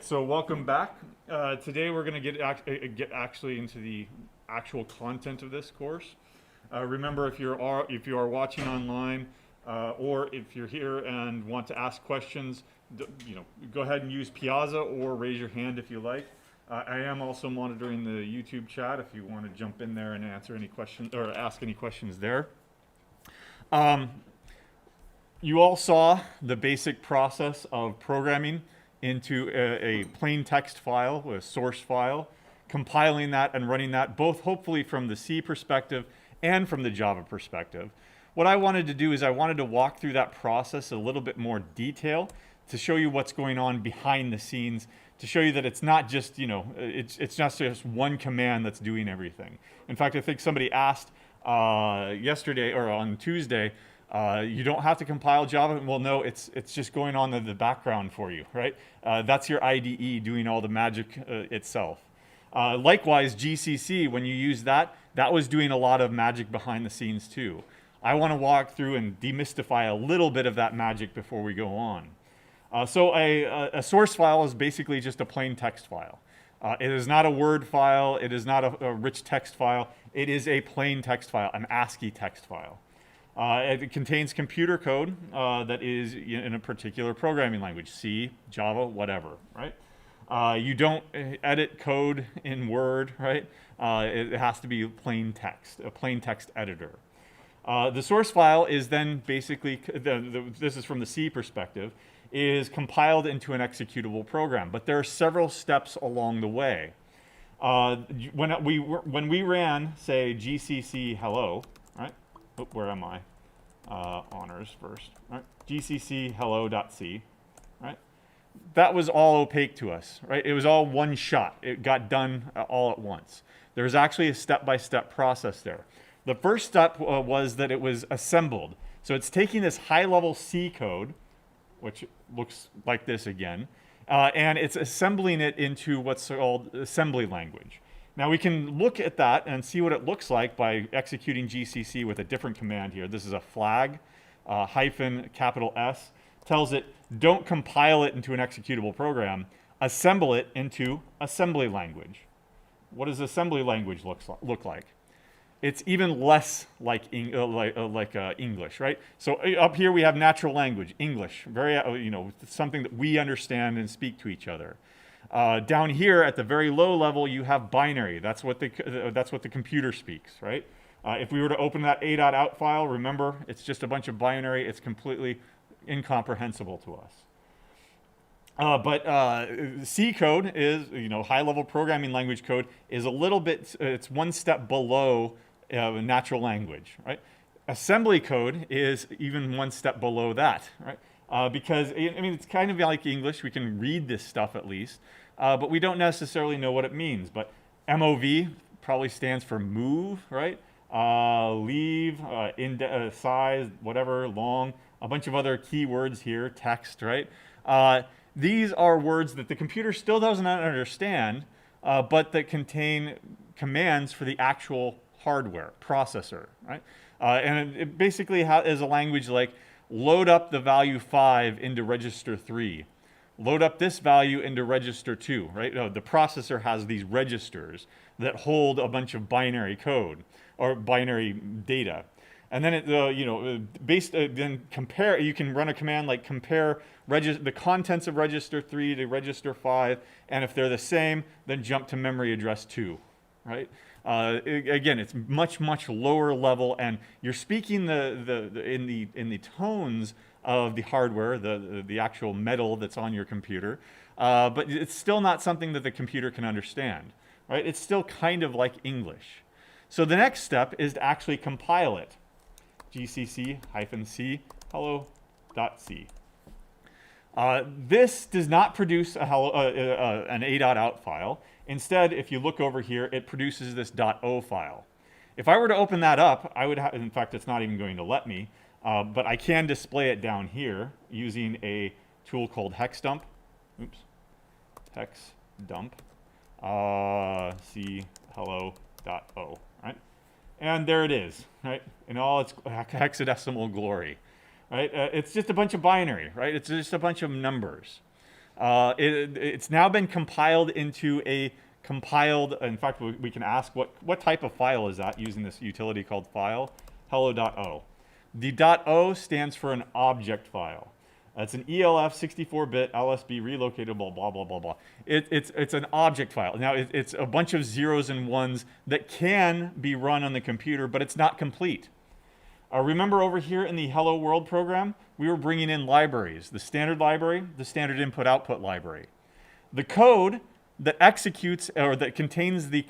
So welcome back. Today we're going to get actually into the actual content of this course. Remember, if you are watching online, or if you're here and want to ask questions, go ahead and use Piazza or raise your hand if you like. I am also monitoring the YouTube chat if you want to jump in there and answer any questions or ask any questions there. You all saw the basic process of programming into a plain text file, a source file, compiling that and running that both hopefully from the C perspective and from the Java perspective. What I wanted to do is I wanted to walk through that process a little bit more detail to show you what's going on behind the scenes, to show you that it's not just, it's not just one command that's doing everything. In fact, I think somebody asked yesterday or on Tuesday, you don't have to compile Java. Well, no, it's just going on in the background for you, right? That's your IDE doing all the magic itself. Likewise, GCC, when you use that, that was doing a lot of magic behind the scenes too. I want to walk through and demystify a little bit of that magic before we go on. So a source file is basically just a plain text file. It is not a Word file. It is not a rich text file. It is a plain text file, an ASCII text file. It contains computer code that is in a particular programming language, C, Java, whatever, right? You don't edit code in Word, right? It has to be plain text, a plain text editor. The source file is then basically, this is from the C perspective, is compiled into an executable program. But there are several steps along the way. When we ran, say, GCC hello, right? Oh, where am I? Honors first, right? GCC hello.c, right? That was all opaque to us, right? It was all one shot. It got done all at once. There was actually a step-by-step process there. The first step was that it was assembled. So it's taking this high-level C code, which looks like this again, and it's assembling it into what's called assembly language. Now we can look at that and see what it looks like by executing GCC with a different command here. This is a flag, hyphen capital S, tells it don't compile it into an executable program, assemble it into assembly language. What does assembly language look like? It's even less like English, right? So up here we have natural language, English, very something that we understand and speak to each other. Down here at the very low level, you have binary. That's what the computer speaks, right? If we were to open that a.out file, remember, it's just a bunch of binary. It's completely incomprehensible to us. But C code is, high-level programming language code is a little bit, it's one step below natural language, right? Assembly code is even one step below that, right? Because, it's kind of like English. We can read this stuff at least, but we don't necessarily know what it means. But MOV probably stands for move, right? Leave, size, whatever, long, a bunch of other keywords here, text, right? These are words that the computer still doesn't understand, but that contain commands for the actual hardware, processor, right? And it basically is a language like load up the value 5 into register 3. Load up this value into register 2, right? The processor has these registers that hold a bunch of binary code or binary data. And then then compare. You can run a command like compare the contents of register 3 to register 5, and if they're the same, then jump to memory address 2, right? Again, it's much lower level, and you're speaking in the tones of the hardware, the actual metal that's on your computer, but it's still not something that the computer can understand, right? It's still kind of like English. So the next step is to actually compile it. GCC-C hello.c. This does not produce an a.out file. Instead, if you look over here, it produces this .o file. If I were to open that up, I would have, in fact, it's not even going to let me, but I can display it down here using a tool called hexdump. Oops, hexdump, c hello.o, right? And there it is, right? In all its hexadecimal glory, right? It's just a bunch of binary, right? It's just a bunch of numbers. It's now been compiled into a compiled, in fact, we can ask what type of file is that using this utility called file, hello.o. The .o stands for an object file. It's an ELF 64-bit LSB relocatable, blah, blah, blah, blah. It's an object file. Now, it's a bunch of zeros and ones that can be run on the computer, but it's not complete. Remember over here in the Hello World program, we were bringing in libraries, the standard library, the standard input-output library. The code that executes, or that contains the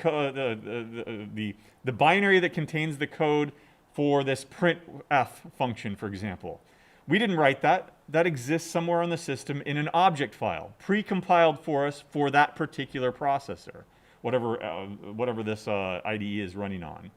binary that contains the code for this printf function, for example. We didn't write that. That exists somewhere on the system in an object file, pre-compiled for us for that particular processor, whatever this IDE is running on.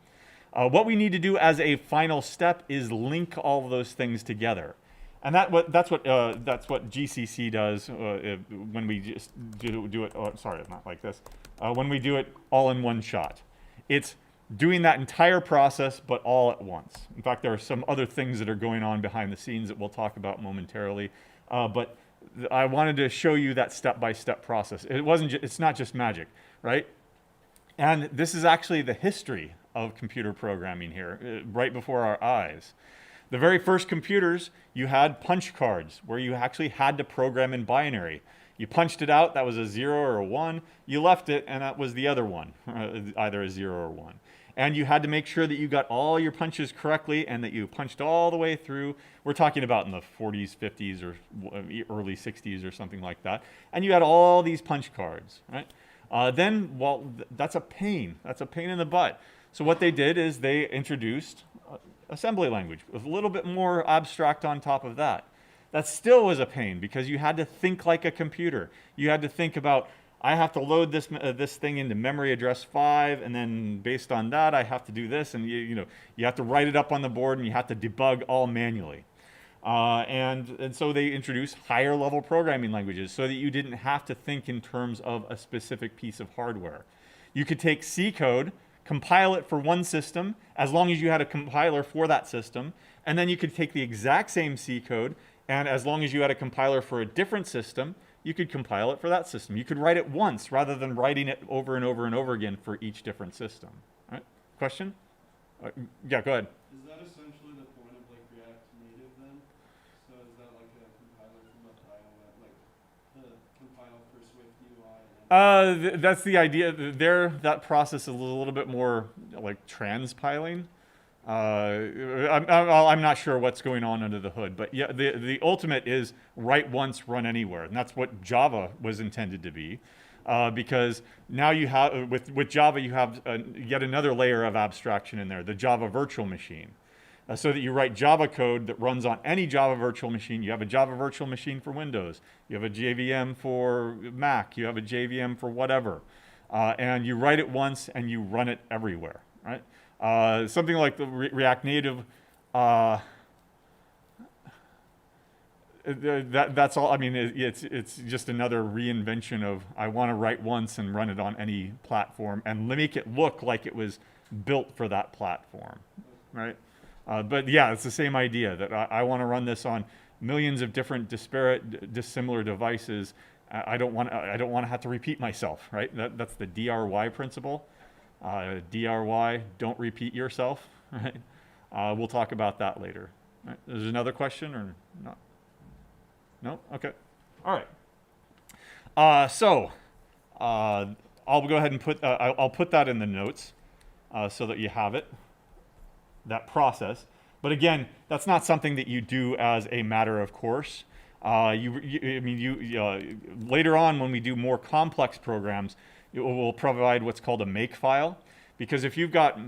What we need to do as a final step is link all of those things together. And that's what GCC does when we just do it. Oh, sorry, not like this. When we do it all in one shot, it's doing that entire process, but all at once. In fact, there are some other things that are going on behind the scenes that we'll talk about momentarily. But I wanted to show you that step-by-step process. It's not just magic, right? And this is actually the history of computer programming here, right before our eyes. The very first computers, you had punch cards where you actually had to program in binary. You punched it out, that was a 0 or a 1. You left it, and that was the other one, either a 0 or 1. And you had to make sure that you got all your punches correctly and that you punched all the way through. We're talking about in the 40s, 50s, or early 60s or something like that. And you had all these punch cards, right? That's a pain. That's a pain in the butt. So what they did is they introduced assembly language, with a little bit more abstract on top of that. That still was a pain because you had to think like a computer. You had to think about, I have to load this thing into memory address 5, and then based on that, I have to do this, and you have to write it up on the board, and you have to debug all manually. And so they introduced higher level programming languages so that you didn't have to think in terms of a specific piece of hardware. You could take C code, compile it for one system, as long as you had a compiler for that system, and then you could take the exact same C code, and as long as you had a compiler for a different system, you could compile it for that system. You could write it once rather than writing it over and over and over again for each different system. All right? Question? Yeah, go ahead. Is that essentially the point of like React Native then? So is that like a compiler from like iOS, like the compile for Swift UI? That's the idea. That process is a little bit more like transpiling. I'm not sure what's going on under the hood, but yeah, the ultimate is write once, run anywhere, and that's what Java was intended to be. Because now you have, with Java, you have yet another layer of abstraction in there, the Java virtual machine. So that you write Java code that runs on any Java virtual machine. You have a Java virtual machine for Windows. You have a JVM for Mac. You have a JVM for whatever. And you write it once and you run it everywhere, right? Something like the React Native, that's all. I mean, it's just another reinvention of I want to write once and run it on any platform and make it look like it was built for that platform, right? But yeah, it's the same idea that I want to run this on millions of different disparate, dissimilar devices. I don't want to have to repeat myself, right? That's the DRY principle. DRY, don't repeat yourself, right? We'll talk about that later. Right? There's another question or not? No? Okay. All right. I'll go ahead and I'll put that in the notes so that you have it, that process. But again, that's not something that you do as a matter of course. Later on when we do more complex programs, it will provide what's called a make file, because if you've got,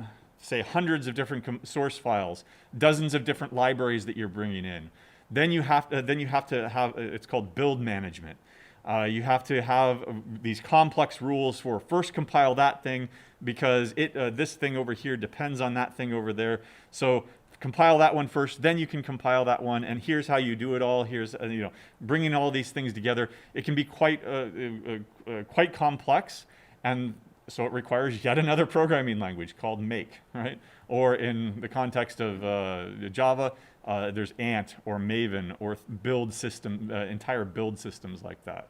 say, hundreds of different source files, dozens of different libraries that you're bringing in, then you have to have it's called build management. You have to have these complex rules for first compile that thing because this thing over here depends on that thing over there. So compile that one first, then you can compile that one, and here's how you do it all. Here's bringing all these things together. It can be quite complex, and so it requires yet another programming language called make, right? Or in the context of Java, there's Ant or Maven or build system, entire build systems like that.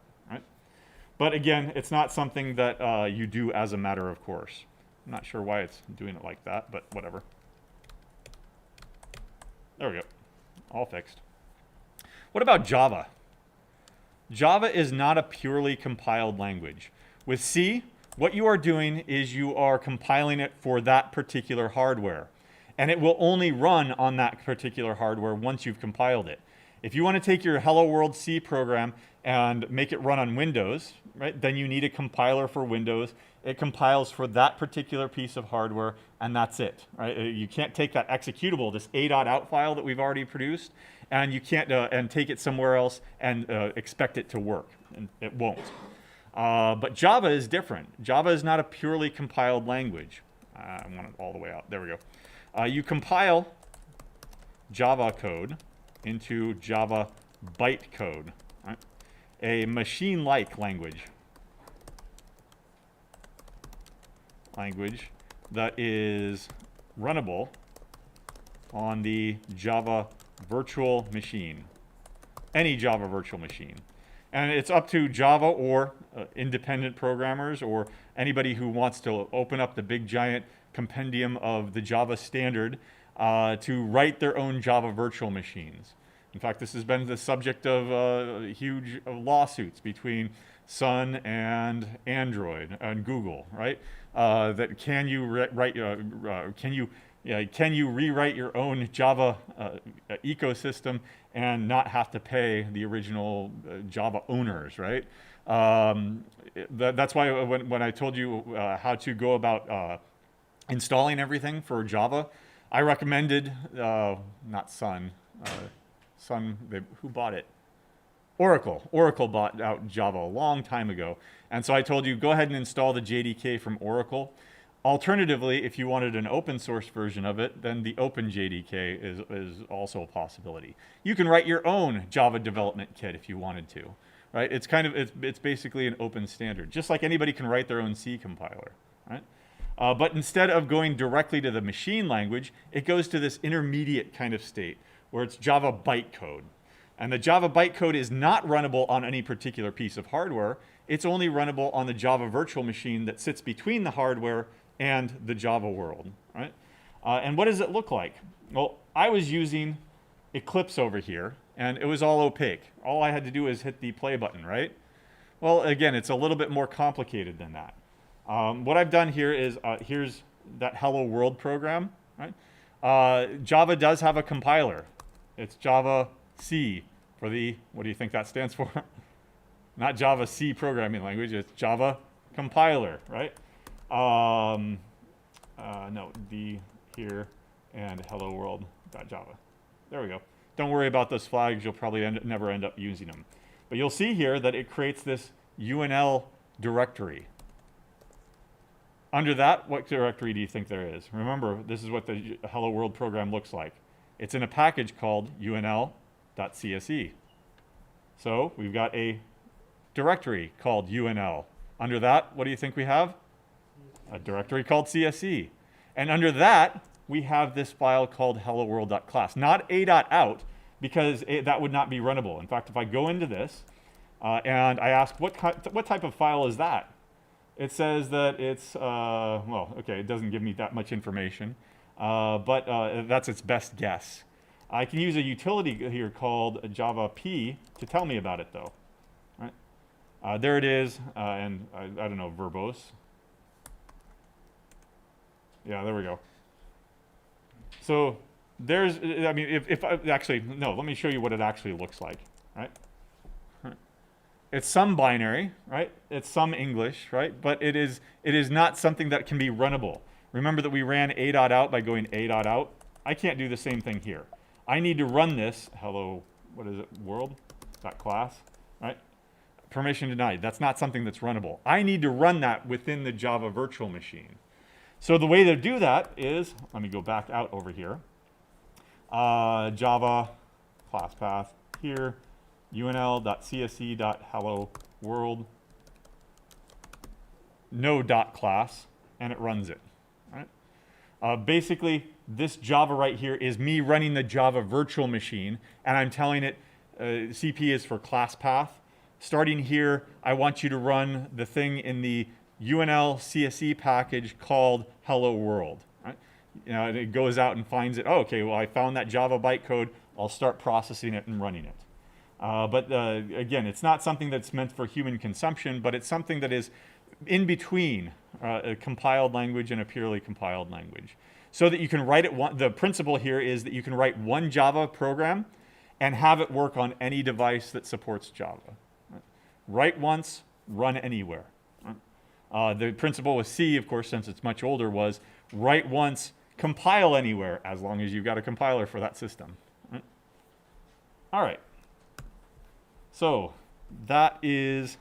But again, it's not something that you do as a matter of course. I'm not sure why it's doing it like that, but whatever. There we go. All fixed. What about Java? Java is not a purely compiled language. With C, what you are doing is you are compiling it for that particular hardware. And it will only run on that particular hardware once you've compiled it. If you want to take your Hello World C program and make it run on Windows, right, then you need a compiler for Windows. It compiles for that particular piece of hardware, and that's it. Right? You can't take that executable, this a.out file that we've already produced, and you can't and take it somewhere else and expect it to work. And it won't. But Java is different. Java is not a purely compiled language. I want it all the way out. There we go. You compile Java code into Java bytecode, right? A machine-like language that is runnable on the Java virtual machine, any Java virtual machine. And it's up to Java or independent programmers or anybody who wants to open up the big giant compendium of the Java standard to write their own Java virtual machines. In fact, this has been the subject of huge lawsuits between Sun and Android and Google, right? That can you rewrite your own Java ecosystem and not have to pay the original Java owners, right? That's why when I told you how to go about installing everything for Java, I recommended, not Sun, who bought it? Oracle. Oracle bought out Java a long time ago. And so I told you, go ahead and install the JDK from Oracle. Alternatively, if you wanted an open source version of it, then the Open JDK is also a possibility. You can write your own Java development kit if you wanted to, right? It's basically an open standard, just like anybody can write their own C compiler, right? But instead of going directly to the machine language, it goes to this intermediate kind of state where it's Java bytecode. And the Java bytecode is not runnable on any particular piece of hardware. It's only runnable on the Java virtual machine that sits between the hardware and the Java world, right? And what does it look like? Well, I was using Eclipse over here, and it was all opaque. All I had to do is hit the play button, right? Well, again, it's a little bit more complicated than that. What I've done here is, here's that Hello World program, right? Java does have a compiler. It's Java C for the, what do you think that stands for? Not Java C programming language, it's Java compiler, right? No, D here and hello world.java. There we go. Don't worry about those flags, you'll probably never end up using them. But you'll see here that it creates this UNL directory. Under that, what directory do you think there is? Remember, this is what the Hello World program looks like. It's in a package called unl.cse. So we've got a directory called UNL. Under that, what do you think we have? A directory called CSE. And under that, we have this file called helloworld.class. Not a.out, because that would not be runnable. In fact, if I go into this and I ask, what type of file is that? It says that it's, well, okay, it doesn't give me that much information, but that's its best guess. I can use a utility here called Java P to tell me about it, though. Right? There it is, and I don't know, verbose. Yeah, there we go. So there's, I mean, actually, no, let me show you what it actually looks like, right? It's some binary, right? It's some English, right? But it is not something that can be runnable. Remember that we ran a.out by going a.out? I can't do the same thing here. I need to run this, hello, what is it, world.class, right? Permission denied. That's not something that's runnable. I need to run that within the Java virtual machine. So the way to do that is, let me go back out over here. Java class path here, unl.cse.hello world, no dot class, and it runs it. Right? Basically, this Java right here is me running the Java virtual machine, and I'm telling it CP is for class path. starting here, I want you to run the thing in the UNL CSE package called Hello World. Right? And it goes out and finds it. Oh, okay, well, I found that Java bytecode. I'll start processing it and running it. But again, it's not something that's meant for human consumption, but it's something that is in between a compiled language and a purely compiled language. So that you can write it, the principle here is that you can write one Java program and have it work on any device that supports Java. Right? Write once, run anywhere. Right? The principle with C, of course, since it's much older, was write once, compile anywhere, as long as you've got a compiler for that system. Right? All right. So that is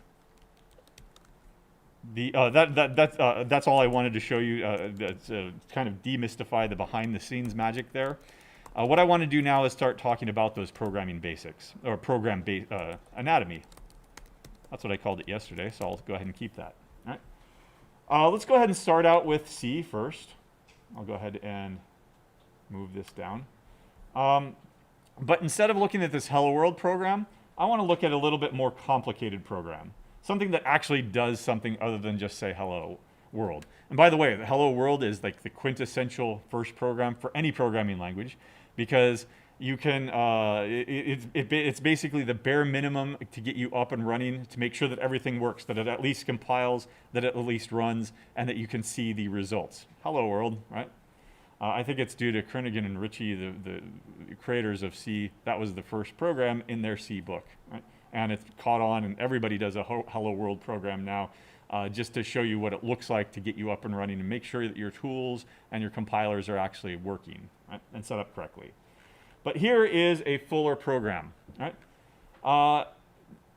the that's all I wanted to show you. That's kind of demystify the behind-the-scenes magic there. What I want to do now is start talking about those programming basics, or program anatomy. That's what I called it yesterday, so I'll go ahead and keep that. All right. Let's go ahead and start out with C first. I'll go ahead and move this down. But instead of looking at this Hello World program, I want to look at a little bit more complicated program. Something that actually does something other than just say hello world. And by the way, the hello world is like the quintessential first program for any programming language, because you can, it's basically the bare minimum to get you up and running, to make sure that everything works, that it at least compiles, that it at least runs, and that you can see the results. Hello world, right? I think it's due to Kernighan and Ritchie, the creators of C. That was the first program in their C book, right? And it's caught on, and everybody does a Hello World program now, just to show you what it looks like to get you up and running and make sure that your tools and your compilers are actually working, right, and set up correctly. But here is a fuller program, right?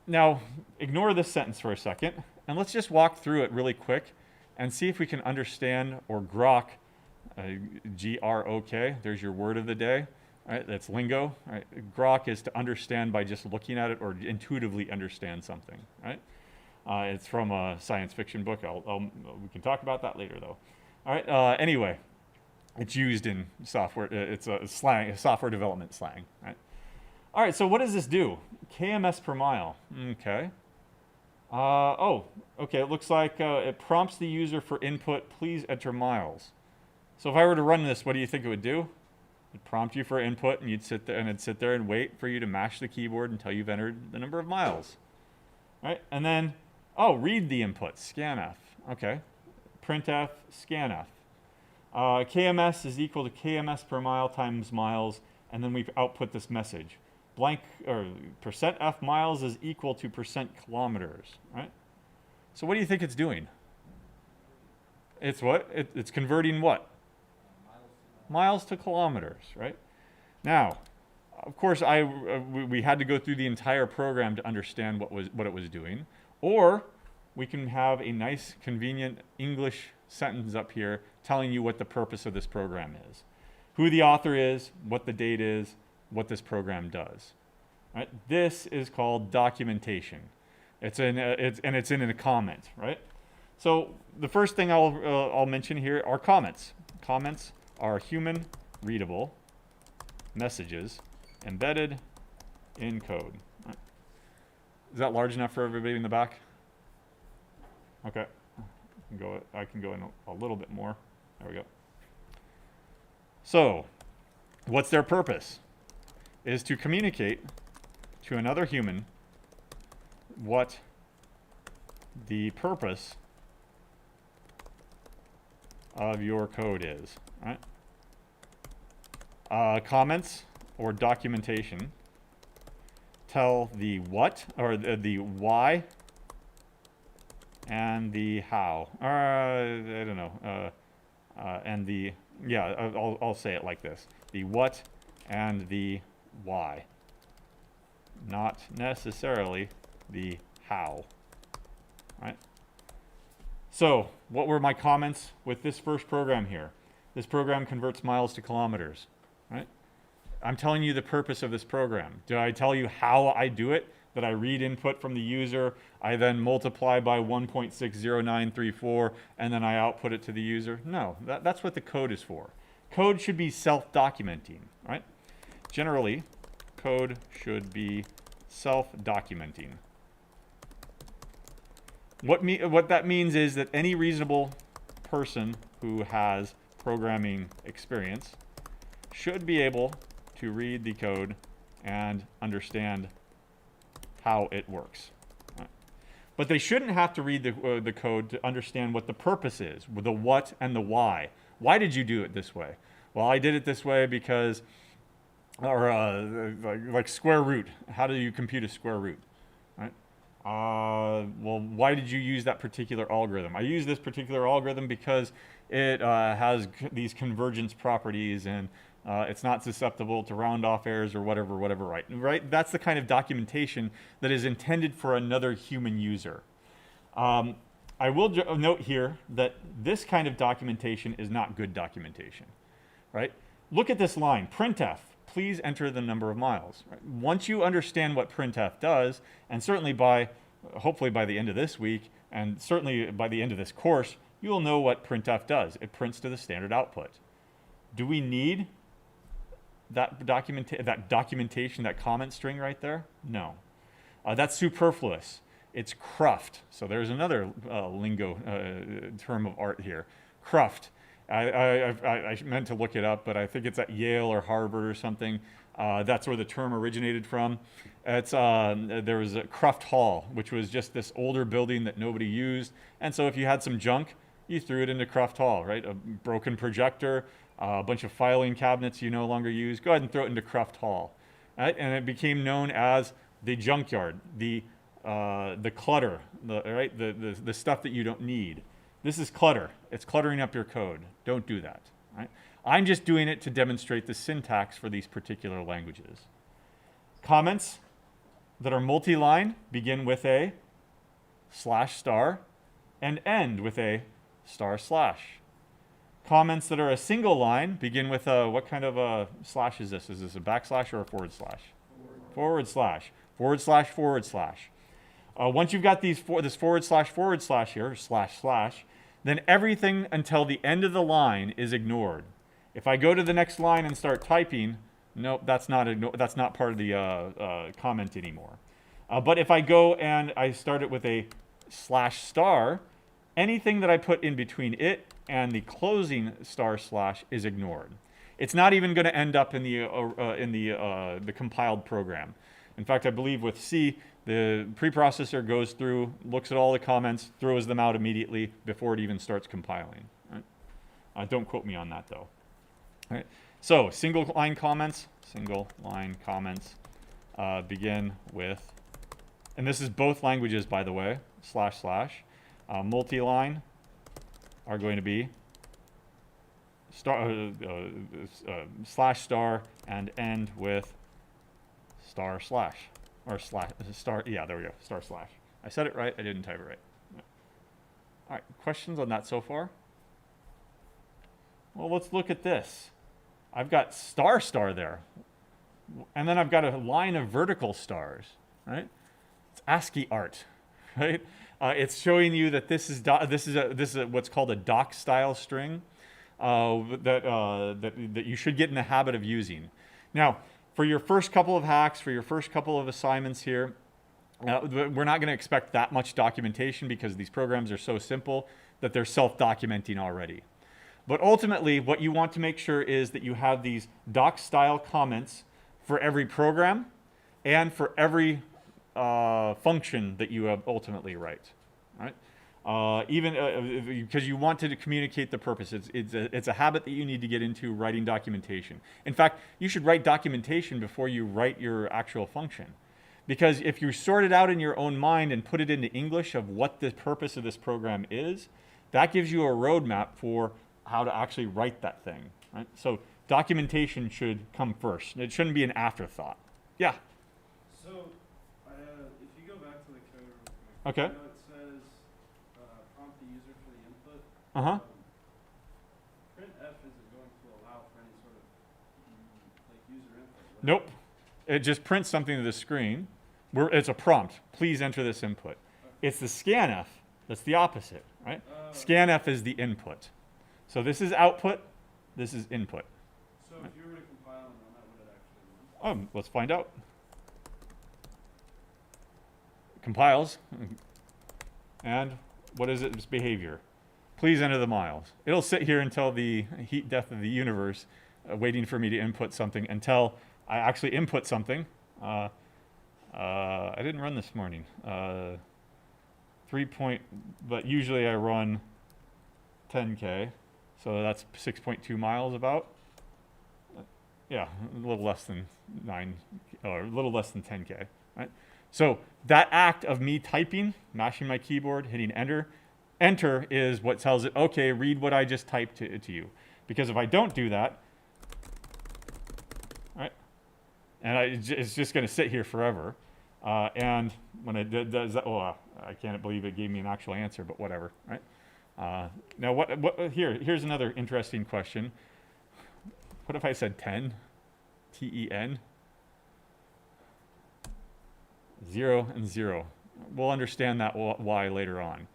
Now, ignore this sentence for a second, and let's just walk through it really quick and see if we can understand or grok, G-R-O-K, there's your word of the day. Right, that's lingo. Right? Grok is to understand by just looking at it or intuitively understand something. Right? It's from a science fiction book. We can talk about that later, though. All right. Anyway, it's used in software. It's a slang, software development slang. Right? All right. So what does this do? KMS per mile. Okay. Okay. It looks like it prompts the user for input. Please enter miles. So if I were to run this, what do you think it would do? It'd prompt you for input, and it'd sit there and wait for you to mash the keyboard until you've entered the number of miles. Right? And then, read the input, scanf. Okay. Printf, scanf. KMS is equal to KMS per mile times miles, and then we output this message. Blank, or %f miles is equal to %kilometers. Right? So what do you think it's doing? It's what? It's converting what? Miles to kilometers, right? Now, of course, we had to go through the entire program to understand what it was doing, or we can have a nice, convenient English sentence up here telling you what the purpose of this program is, who the author is, what the date is, what this program does. Right? This is called documentation. It's in a comment, right? So the first thing I'll mention here are comments. Comments are human readable messages embedded in code. Right. Is that large enough for everybody in the back? Okay. I can go in a little bit more. There we go. So, what's their purpose? Is to communicate to another human what the purpose of your code is. Right? Comments or documentation tell the what, or the why, and the how. I don't know. And the, yeah, I'll say it like this. The what and the why. Not necessarily the how. Right? So, what were my comments with this first program here? This program converts miles to kilometers, right? I'm telling you the purpose of this program. Do I tell you how I do it? That I read input from the user, I then multiply by 1.60934, and then I output it to the user? No, that's what the code is for. Code should be self-documenting, right? Generally, code should be self-documenting. What that means is that any reasonable person who has programming experience should be able to read the code and understand how it works. Right? But they shouldn't have to read the code to understand what the purpose is, the what and the why. Why did you do it this way? Well, I did it this way because, or like square root. How do you compute a square root? Right? Well, why did you use that particular algorithm? I use this particular algorithm because it has these convergence properties and it's not susceptible to round-off errors or whatever, right? That's the kind of documentation that is intended for another human user. I will note here that this kind of documentation is not good documentation, right? Look at this line, printf, please enter the number of miles. Right? Once you understand what printf does, and certainly hopefully by the end of this week, and certainly by the end of this course, you will know what printf does. It prints to the standard output. Do we need that documentation, that comment string right there? No. That's superfluous. It's cruft. So there's another lingo term of art here. Cruft. I meant to look it up, but I think it's at Yale or Harvard or something. That's where the term originated from. There was a Cruft Hall, which was just this older building that nobody used. And so if you had some junk, you threw it into Cruft Hall, right? A broken projector, a bunch of filing cabinets you no longer use, go ahead and throw it into Cruft Hall. Right? And it became known as the junkyard, the clutter, the stuff that you don't need. This is clutter. It's cluttering up your code. Don't do that. Right? I'm just doing it to demonstrate the syntax for these particular languages. Comments that are multi-line begin with a / and end with a //. Comments that are a single line begin with a, what kind of a slash is this? Is this a backslash or a forward slash? Forward slash. Once you've got this forward slash here, // then everything until the end of the line is ignored. If I go to the next line and start typing, nope, that's not part of the comment anymore. But if I go and I start it with a /*, anything that I put in between it and the closing / is ignored. It's not even going to end up in the compiled program. In fact, I believe with C, the preprocessor goes through, looks at all the comments, throws them out immediately before it even starts compiling. Right? Don't quote me on that, though. All right. So single line comments begin with, and this is both languages, by the way, //. Multi-line are going to be / and end with // or yeah, there we go, //. I said it right, I didn't type it right. All right, questions on that so far? Well, let's look at this. I've got ** there, and then I've got a line of vertical stars, right? It's ASCII art, right? It's showing you that this is what's called a doc style string that you should get in the habit of using. Now, for your first couple of hacks, for your first couple of assignments here, we're not going to expect that much documentation because these programs are so simple that they're self-documenting already. But ultimately, what you want to make sure is that you have these doc-style comments for every program and for every function that you ultimately write, right? Even because you want to communicate the purpose. It's a habit that you need to get into, writing documentation. In fact, you should write documentation before you write your actual function. Because if you sort it out in your own mind and put it into English of what the purpose of this program is, that gives you a roadmap for how to actually write that thing, right? So documentation should come first. It shouldn't be an afterthought. Yeah? So, if you go back to the code real quick, Okay. I know it says prompt the user for the input. Uh-huh. Printf isn't going to allow for any sort of like user input. Right? Nope. It just prints something to the screen. It's a prompt. Please enter this input. Okay. It's the scanf that's the opposite, right? Scanf is the input. So this is output, this is input. So if you were to compile and run that, would it actually run? Let's find out. Compiles, And what is its behavior? Please enter the miles. It'll sit here until the heat death of the universe, waiting for me to input something until I actually input something. I didn't run this morning. But usually I run 10K, so that's 6.2 miles about. Yeah, a little less than 9, or a little less than 10K, right? So that act of me typing, mashing my keyboard, hitting enter is what tells it, okay, read what I just typed to you. Because if I don't do that, right, and it's just going to sit here forever. And when it does that, I can't believe it gave me an actual answer, but whatever, right? Now, here's another interesting question. What if I said 10? T-E-N? 0 and 0. We'll understand that why later on.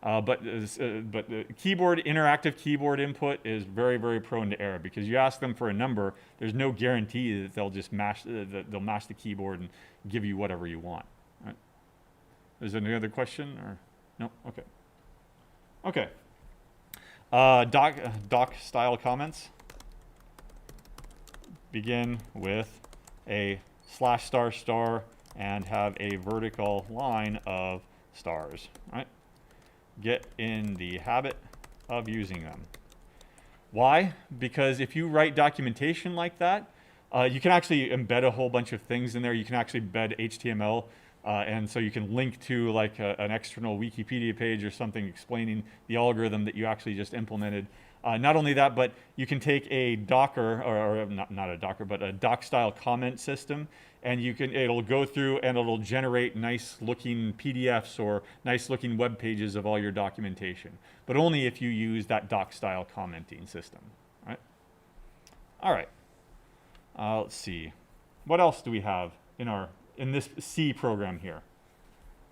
But the interactive keyboard input is very, very prone to error because you ask them for a number, there's no guarantee that they'll just mash the keyboard and give you whatever you want. Right? Is there any other question or no? Okay. Okay. Doc style comments begin with a /** and have a vertical line of stars. Right? Get in the habit of using them. Why? Because if you write documentation like that, you can actually embed a whole bunch of things in there. You can actually embed HTML, and so you can link to like an external Wikipedia page or something explaining the algorithm that you actually just implemented. Not only that, but you can take a Docker, or not a Docker, but a doc-style comment system, and it'll go through and it'll generate nice-looking PDFs or nice-looking web pages of all your documentation, but only if you use that doc-style commenting system. Right? All right. Let's see. What else do we have in this C program here?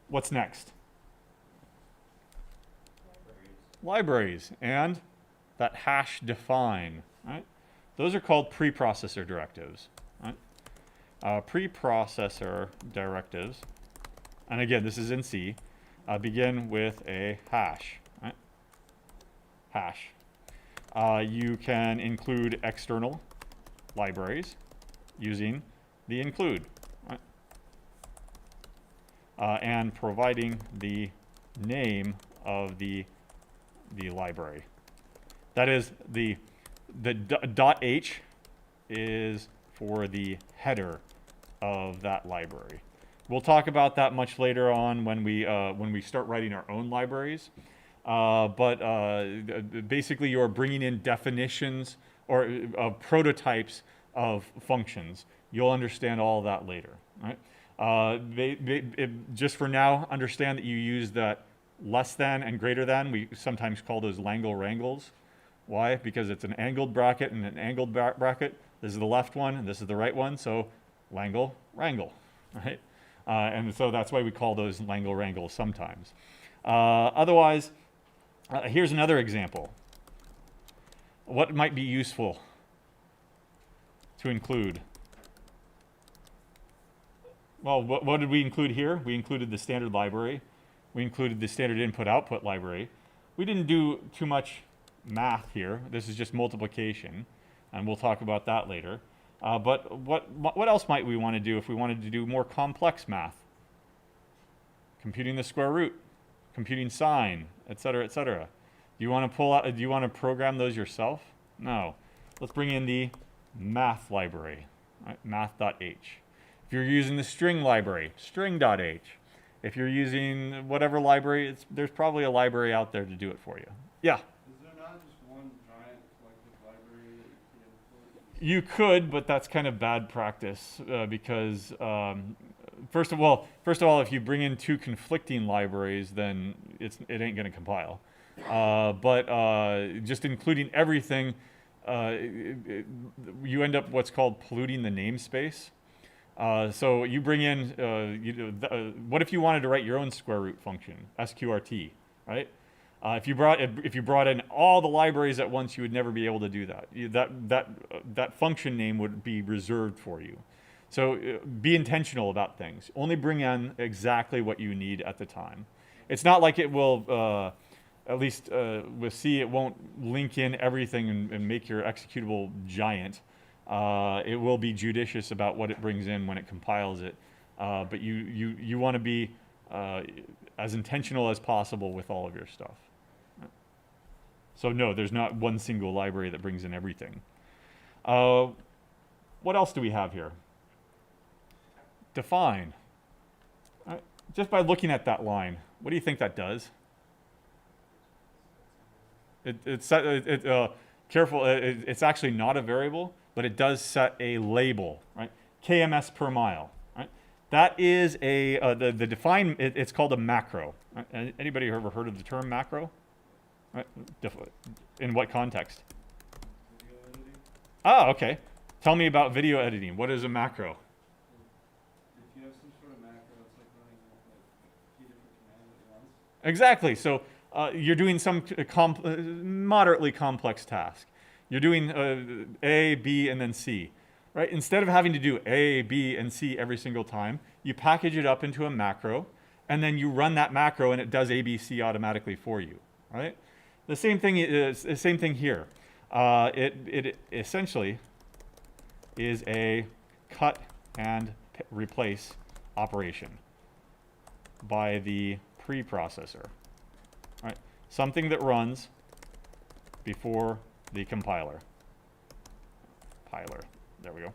What's next? Libraries. And that hash define, right? Those are called preprocessor directives, right? Preprocessor directives, and again, this is in C, begin with a hash, right? Hash. You can include external libraries using the include, right? And providing the name of the library. That is the .h is for the header of that library. We'll talk about that much later on when we start writing our own libraries. Basically, you're bringing in definitions or prototypes of functions. You'll understand all of that later, right? Just for now, understand that you use that less than and greater than. We sometimes call those Langle-Wrangles. Why? Because it's an angled bracket and an angled bracket. This is the left one and this is the right one, so Langle-Wrangle, right? And so that's why we call those Langle-Wrangles sometimes. Otherwise, here's another example. What might be useful to include? Well, what did we include here? We included the standard library. We included the standard input-output library. We didn't do too much math here. This is just multiplication, and we'll talk about that later. But what else might we want to do if we wanted to do more complex math? Computing the square root, computing sine, et cetera, et cetera. Do you want to program those yourself? No. Let's bring in the math library, right? Math.h. If you're using the string library, string.h. If you're using whatever library, there's probably a library out there to do it for you. Yeah? Is there not just one giant collective library that you can import? You could, but that's kind of bad practice because first of all, if you bring in two conflicting libraries, then it ain't going to compile. But just including everything, you end up what's called polluting the namespace. So you bring in, what if you wanted to write your own square root function, sqrt, right? If you brought in all the libraries at once, you would never be able to do that. That function name would be reserved for you. So be intentional about things. Only bring in exactly what you need at the time. it's not like it will, at least with C, it won't link in everything and make your executable giant. It will be judicious about what it brings in when it compiles it. But you want to be as intentional as possible with all of your stuff. So no, there's not one single library that brings in everything. What else do we have here? Define. Just by looking at that line, what do you think that does? Careful, it's actually not a variable, but it does set a label, right? KMS per mile, right? That is the define, it's called a macro. Right? Anybody ever heard of the term macro? Right? In what context? Video editing. Ah, okay. Tell me about video editing. What is a macro? If you have some sort of macro, it's like running like a few different commands at once. Exactly. So you're doing some moderately complex task. You're doing A, B, and then C. Right? Instead of having to do A, B, and C every single time, you package it up into a macro, and then you run that macro, and it does A, B, C automatically for you. Right? The same thing here. It essentially is a cut and replace operation by the preprocessor. Right? Something that runs before the compiler. There we go.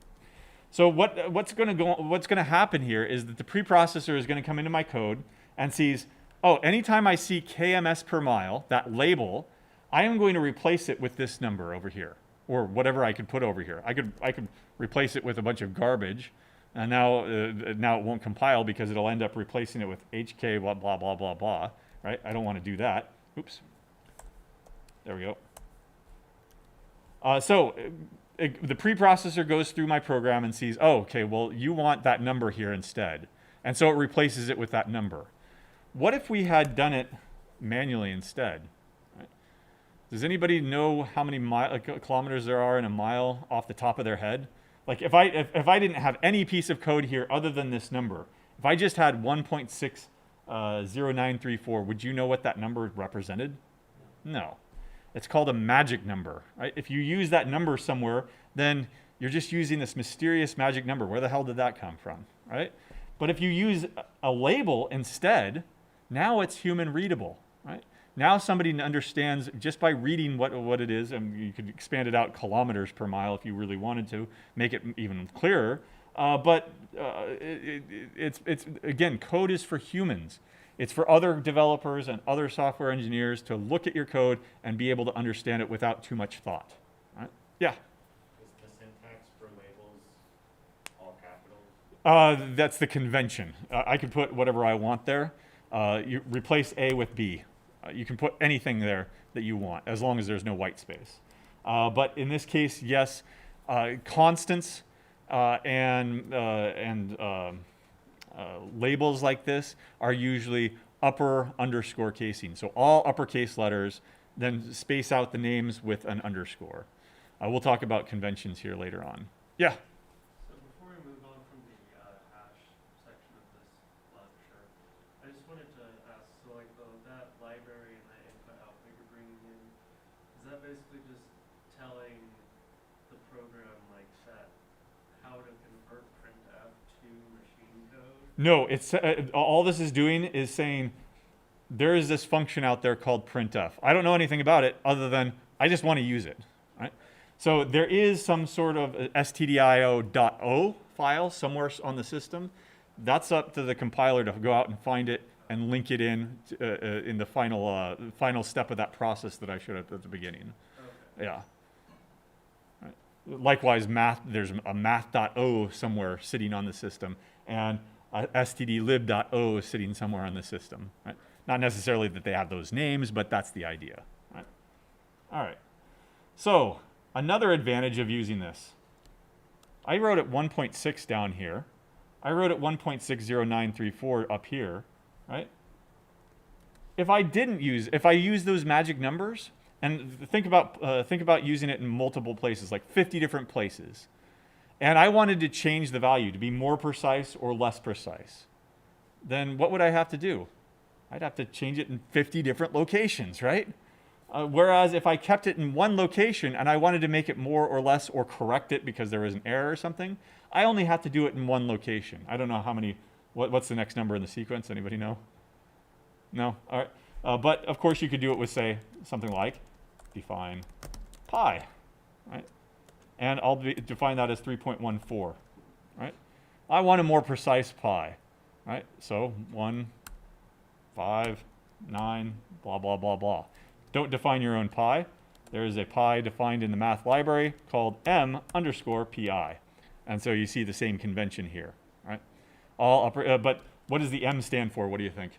So what's going to happen here is that the preprocessor is going to come into my code and sees, oh, anytime I see KMS per mile, that label, I am going to replace it with this number over here, or whatever I could put over here. I could replace it with a bunch of garbage, and now it won't compile because it'll end up replacing it with HK blah blah blah blah blah. Right? I don't want to do that. Oops. There we go. The preprocessor goes through my program and sees, oh, okay, well, you want that number here instead, and so it replaces it with that number. What if we had done it manually instead? Right? Does anybody know how many kilometers there are in a mile off the top of their head? Like if I didn't have any piece of code here other than this number, if I just had 1.60934, would you know what that number represented? No. It's called a magic number. Right? If you use that number somewhere, then you're just using this mysterious magic number. Where the hell did that come from? Right? But if you use a label instead, now it's human readable, right? Now somebody understands just by reading what it is, and you could expand it out kilometers per mile if you really wanted to, make it even clearer. It's again, code is for humans. It's for other developers and other software engineers to look at your code and be able to understand it without too much thought. Right? Yeah? Is the syntax for labels all capitals? That's the convention. I can put whatever I want there. You replace A with B. You can put anything there that you want, as long as there's no white space. But in this case, yes, constants and labels like this are usually upper underscore casing. So all uppercase letters, then space out the names with an underscore. We'll talk about conventions here later on. Yeah? So before we move on from the hash section of this lecture, I just wanted to ask, so like that library and that input output you're bringing in, is that basically just telling the program like that how to convert printf to machine code? No, it's all this is doing is saying there is this function out there called printf. I don't know anything about it other than I just want to use it. Right? So there is some sort of stdio.o file somewhere on the system. That's up to the compiler to go out and find it and link it in the final step of that process that I showed at the beginning. Okay. Yeah. Right. Likewise, there's a math.o somewhere sitting on the system, and stdlib.o is sitting somewhere on the system. Right? Not necessarily that they have those names, but that's the idea. Right? All right. So another advantage of using this. I wrote at 1.6 down here. I wrote at 1.60934 up here. Right? If I use those magic numbers, and think about using it in multiple places, like 50 different places, and I wanted to change the value to be more precise or less precise, then what would I have to do? I'd have to change it in 50 different locations, right? Whereas if I kept it in one location and I wanted to make it more or less or correct it because there was an error or something, I only have to do it in one location. I don't know how many, what's the next number in the sequence? Anybody know? No? All right. But of course you could do it with, say, something like define pi, right? And I'll define that as 3.14, right? I want a more precise pi, right? So 1, 5, 9, blah, blah, blah, blah. Don't define your own pi. There is a pi defined in the math library called m_pi. And so you see the same convention here, right? All upper, but what does the m stand for? What do you think?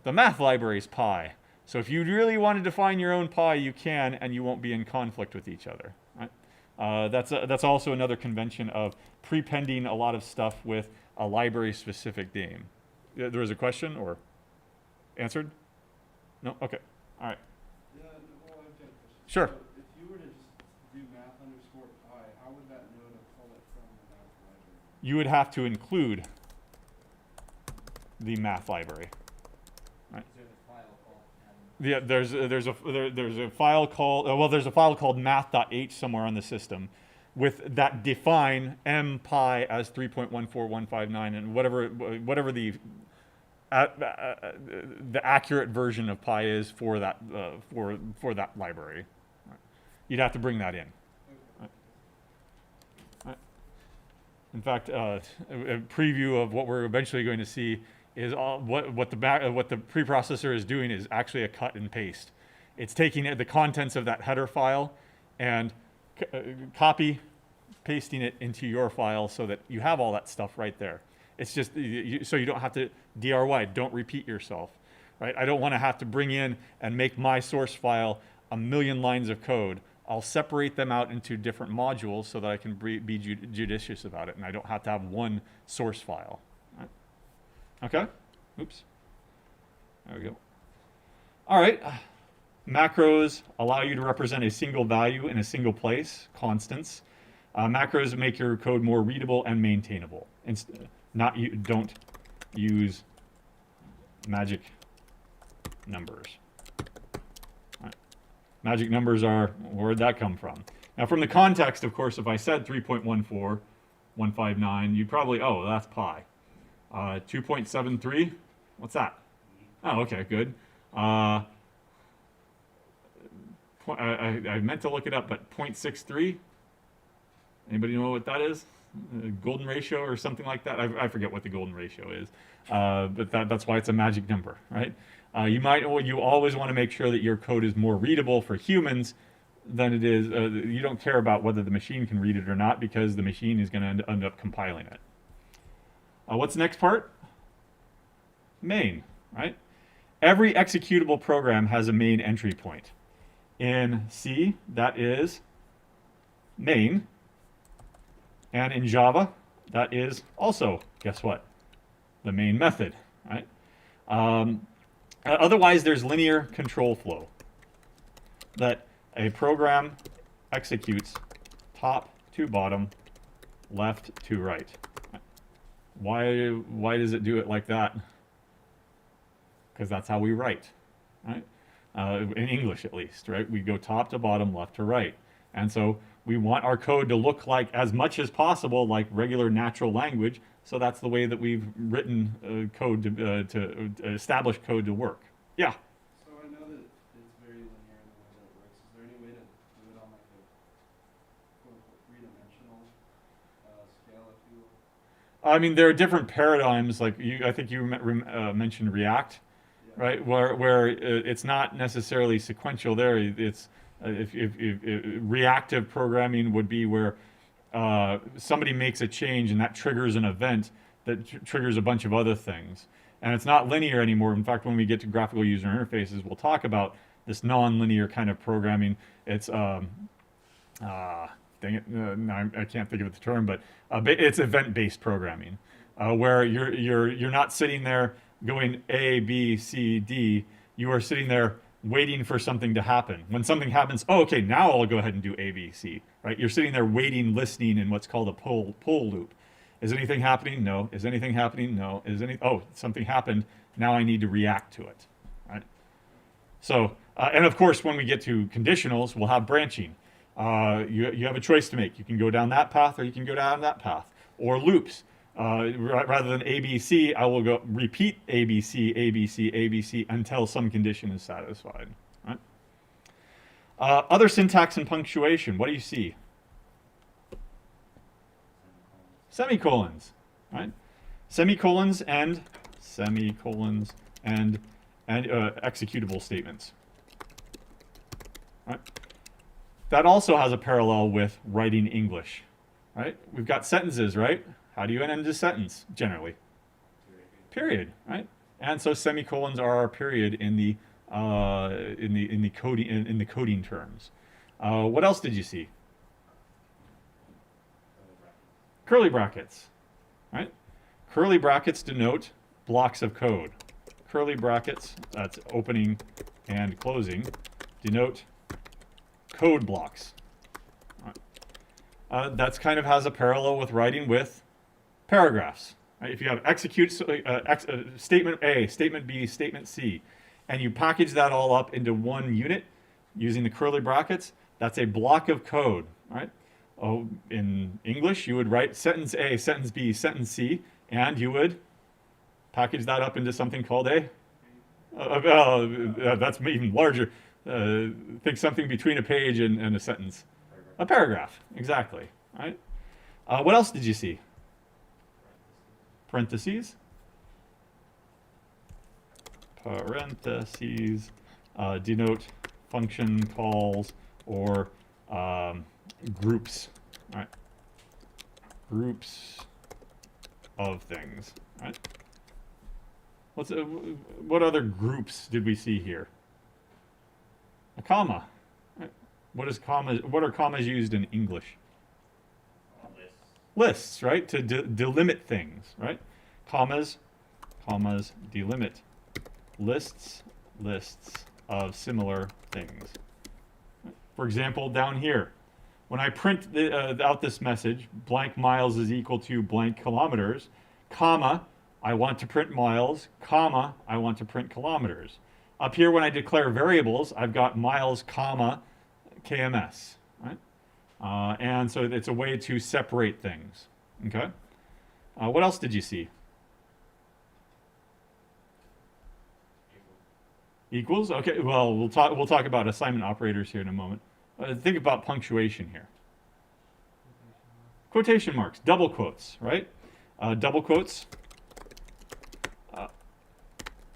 The math library is pi. So if you really want to define your own pi, you can, and you won't be in conflict with each other, right? That's also another convention of prepending a lot of stuff with a library-specific name. There was a question, or answered? No? Okay. All right. Yeah, well, I've got a question. Sure. So if you were to just do math_pi, how would that know to pull it from the math library? You would have to include the math library. Right. Yeah, there's a file called there's a file called math.h somewhere on the system, with that define m pi as 3.14159 and whatever the accurate version of pi is for that for that library. Right. You'd have to bring that in. Right. Right. In fact, a preview of what we're eventually going to see is what the preprocessor is doing is actually a cut and paste. It's taking the contents of that header file and copy pasting it into your file so that you have all that stuff right there. It's just so you don't have to DRY, don't repeat yourself, right? I don't want to have to bring in and make my source file 1,000,000 lines of code. I'll separate them out into different modules so that I can be judicious about it, and I don't have to have one source file. Right? Okay? Oops. There we go. All right. Macros allow you to represent a single value in a single place, constants. Macros make your code more readable and maintainable. Don't use magic numbers. Right. Magic numbers are, where'd that come from? Now from the context, of course, if I said 3.14159, you'd probably, oh, that's pi. 2.73, what's that? Oh, okay, good. I meant to look it up, but 0.63? Anybody know what that is? Golden ratio or something like that? I forget what the golden ratio is, but that's why it's a magic number, right? You always want to make sure that your code is more readable for humans than it is. You don't care about whether the machine can read it or not because the machine is going to end up compiling it. What's the next part? Main, right? Every executable program has a main entry point. In C, that is main. And in Java, that is also, guess what? The main method, right? Otherwise, there's linear control flow. That a program executes top to bottom, left to right. Why does it do it like that? Because that's how we write, right? In English, at least, right? We go top to bottom, left to right. And so we want our code to look like, as much as possible, like regular natural language. So that's the way that we've written code to establish code to work. Yeah? So I know that it's very linear in the way that it works. Is there any way to do it on like a quote-unquote three-dimensional scale, if you will? I mean, there are different paradigms. Like I think you mentioned React, yeah. Right? Where it's not necessarily sequential. There, it's if reactive programming would be where somebody makes a change and that triggers an event that triggers a bunch of other things. And it's not linear anymore. In fact, when we get to graphical user interfaces, we'll talk about this non-linear kind of programming. It's dang it, no, I can't think of the term, but it's event-based programming, where you're not sitting there going A, B, C, D. You are sitting there waiting for something to happen. When something happens, oh, okay, now I'll go ahead and do A, B, C. Right? You're sitting there waiting, listening in what's called a pull loop. Is anything happening? No. Is anything happening? No. Oh, something happened. Now I need to react to it, right? So, and of course, when we get to conditionals, we'll have branching. You have a choice to make. You can go down that path or you can go down that path. Or loops. Rather than ABC, I will go repeat ABC, ABC, ABC until some condition is satisfied. Right? Other syntax and punctuation. What do you see? Semicolons. Right? Semicolons and executable statements. Right? That also has a parallel with writing English. Right? We've got sentences, right? How do you end a sentence generally? Period, right? And so semicolons are our period in the coding terms. What else did you see? Curly brackets, right? Curly brackets denote blocks of code. Curly brackets, that's opening and closing, denote code blocks. That's kind of has a parallel with writing with paragraphs. Right? If you have statement A, statement B, statement C, and you package that all up into one unit using the curly brackets, that's a block of code, right? Oh, in English, you would write sentence A, sentence B, sentence C, and you would package that up into something called that's even larger. Think something between a page and a sentence. A paragraph, exactly. Right? What else did you see? Parentheses. Parentheses denote function calls or groups. Right? Groups of things. Right? What other groups did we see here? A comma. Right? What are commas used in English? Lists, right? To delimit things, right? Commas delimit. Lists of similar things. For example, down here, when I print out this message, blank miles is equal to blank kilometers, comma, I want to print miles, comma, I want to print kilometers. Up here, when I declare variables, I've got miles, comma, KMS, right? And so it's a way to separate things, okay? What else did you see? Equals? Okay, well, we'll talk about assignment operators here in a moment. Think about punctuation here. Quotation marks, double quotes, right? Double quotes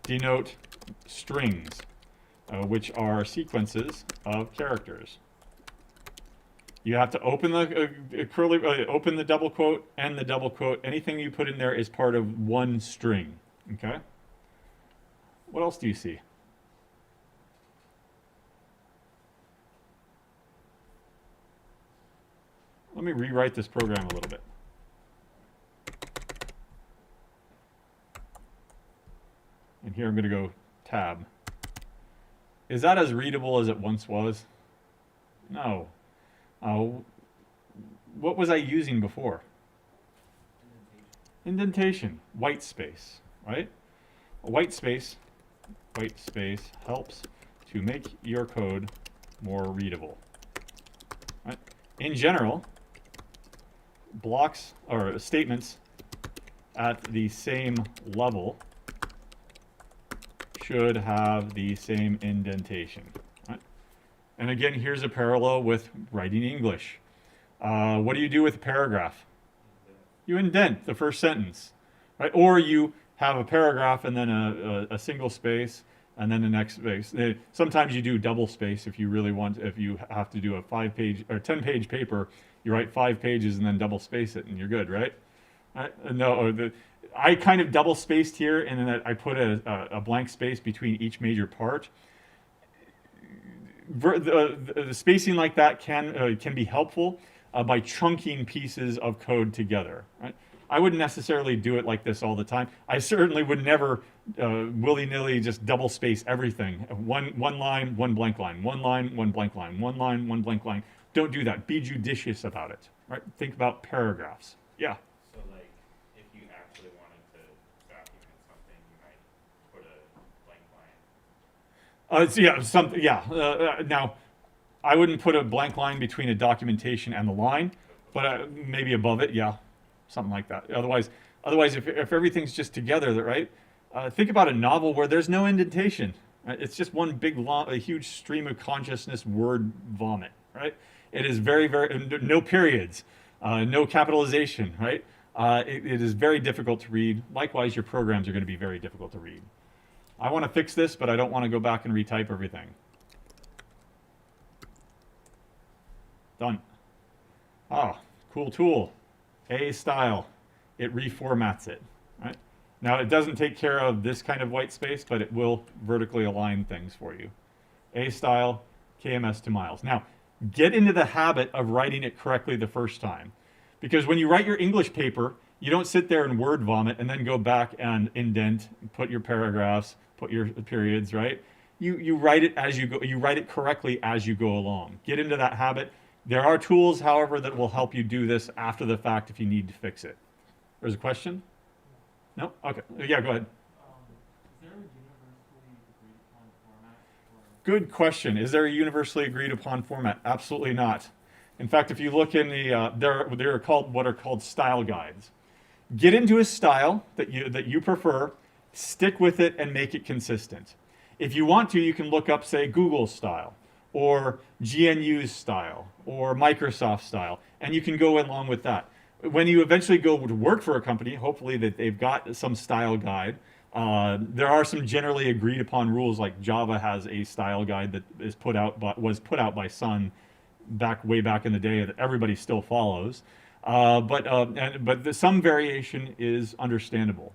denote strings, which are sequences of characters. You have to open the open the double quote and the double quote. Anything you put in there is part of one string. Okay. What else do you see? Let me rewrite this program a little bit. And here I'm going to go tab. Is that as readable as it once was? No. What was I using before? Indentation. White space, right? A white space helps to make your code more readable. Right? In general, blocks or statements at the same level should have the same indentation. Right? And again, here's a parallel with writing English. What do you do with a paragraph? You indent the first sentence, right? Or you have a paragraph and then a single space and then the next space. Sometimes you do double space if you really want. If you have to do a 5-page or 10-page paper, you write 5 pages and then double space it, and you're good, right? I kind of double spaced here, and then I put a blank space between each major part. The spacing like that can be helpful by chunking pieces of code together. Right? I wouldn't necessarily do it like this all the time. I certainly would never willy-nilly just double space everything. One line, one blank line. One line, one blank line. One line, one blank line. Don't do that. Be judicious about it. Right? Think about paragraphs. Yeah. So, like, if you actually wanted to document something, you might Yeah, something. Yeah. Now, I wouldn't put a blank line between a documentation and the line, but maybe above it, yeah, something like that. Otherwise, if everything's just together, right? Think about a novel where there's no indentation. Right? It's just one big, a huge stream of consciousness word vomit. Right? It is very, very no periods, no capitalization. Right? It is very difficult to read. Likewise, your programs are going to be very difficult to read. I want to fix this, but I don't want to go back and retype everything. Done. Ah, cool tool. A style. It reformats it. Right? Now it doesn't take care of this kind of white space, but it will vertically align things for you. A style, KMS to miles. Now, get into the habit of writing it correctly the first time. Because when you write your English paper, you don't sit there and word vomit and then go back and indent, put your paragraphs, put your periods, right? You write it as you go. You write it correctly as you go along. Get into that habit. There are tools, however, that will help you do this after the fact if you need to fix it. There's a question? No? Okay. Yeah, go ahead. Is there a universally agreed upon format? Good question. Is there a universally agreed upon format? Absolutely not. In fact, if you look in the, they're called what are called style guides. Get into a style that you prefer, stick with it, and make it consistent. If you want to, you can look up, say, Google style, or GNU's style, or Microsoft style, and you can go along with that. When you eventually go to work for a company, hopefully that they've got some style guide. There are some generally agreed upon rules, like Java has a style guide that is was put out by Sun way back in the day that everybody still follows. But some variation is understandable.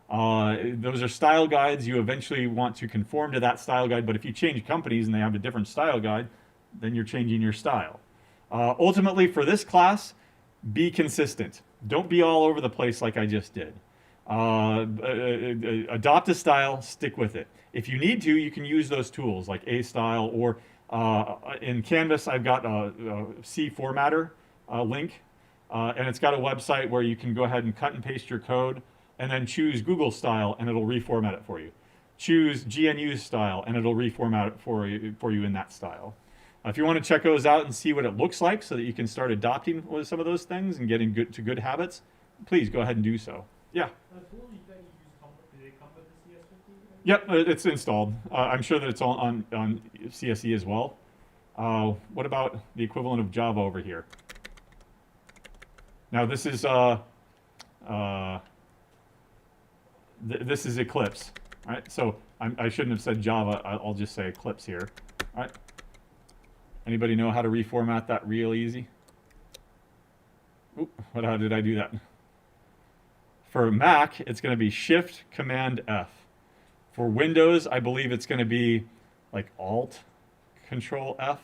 Those are style guides. You eventually want to conform to that style guide, but if you change companies and they have a different style guide, then you're changing your style. Ultimately, for this class, be consistent. Don't be all over the place like I just did. Adopt a style, stick with it. If you need to, you can use those tools like A style, or in Canvas, I've got a C formatter link, and it's got a website where you can go ahead and cut and paste your code, and then choose Google style, and it'll reformat it for you. Choose GNU style, and it'll reformat it for you in that style. If you want to check those out and see what it looks like so that you can start adopting some of those things and getting good habits, please go ahead and do so. Yeah? The tool that you use, do they come with the CS50? Yep, it's installed. I'm sure that it's on CSE as well. What about the equivalent of Java over here? Now this is this is Eclipse, right? So I shouldn't have said Java. I'll just say Eclipse here, right? Anybody know how to reformat that real easy? Oop, how did I do that? For Mac, it's going to be Shift Command F. For Windows, I believe it's going to be like Alt Control F,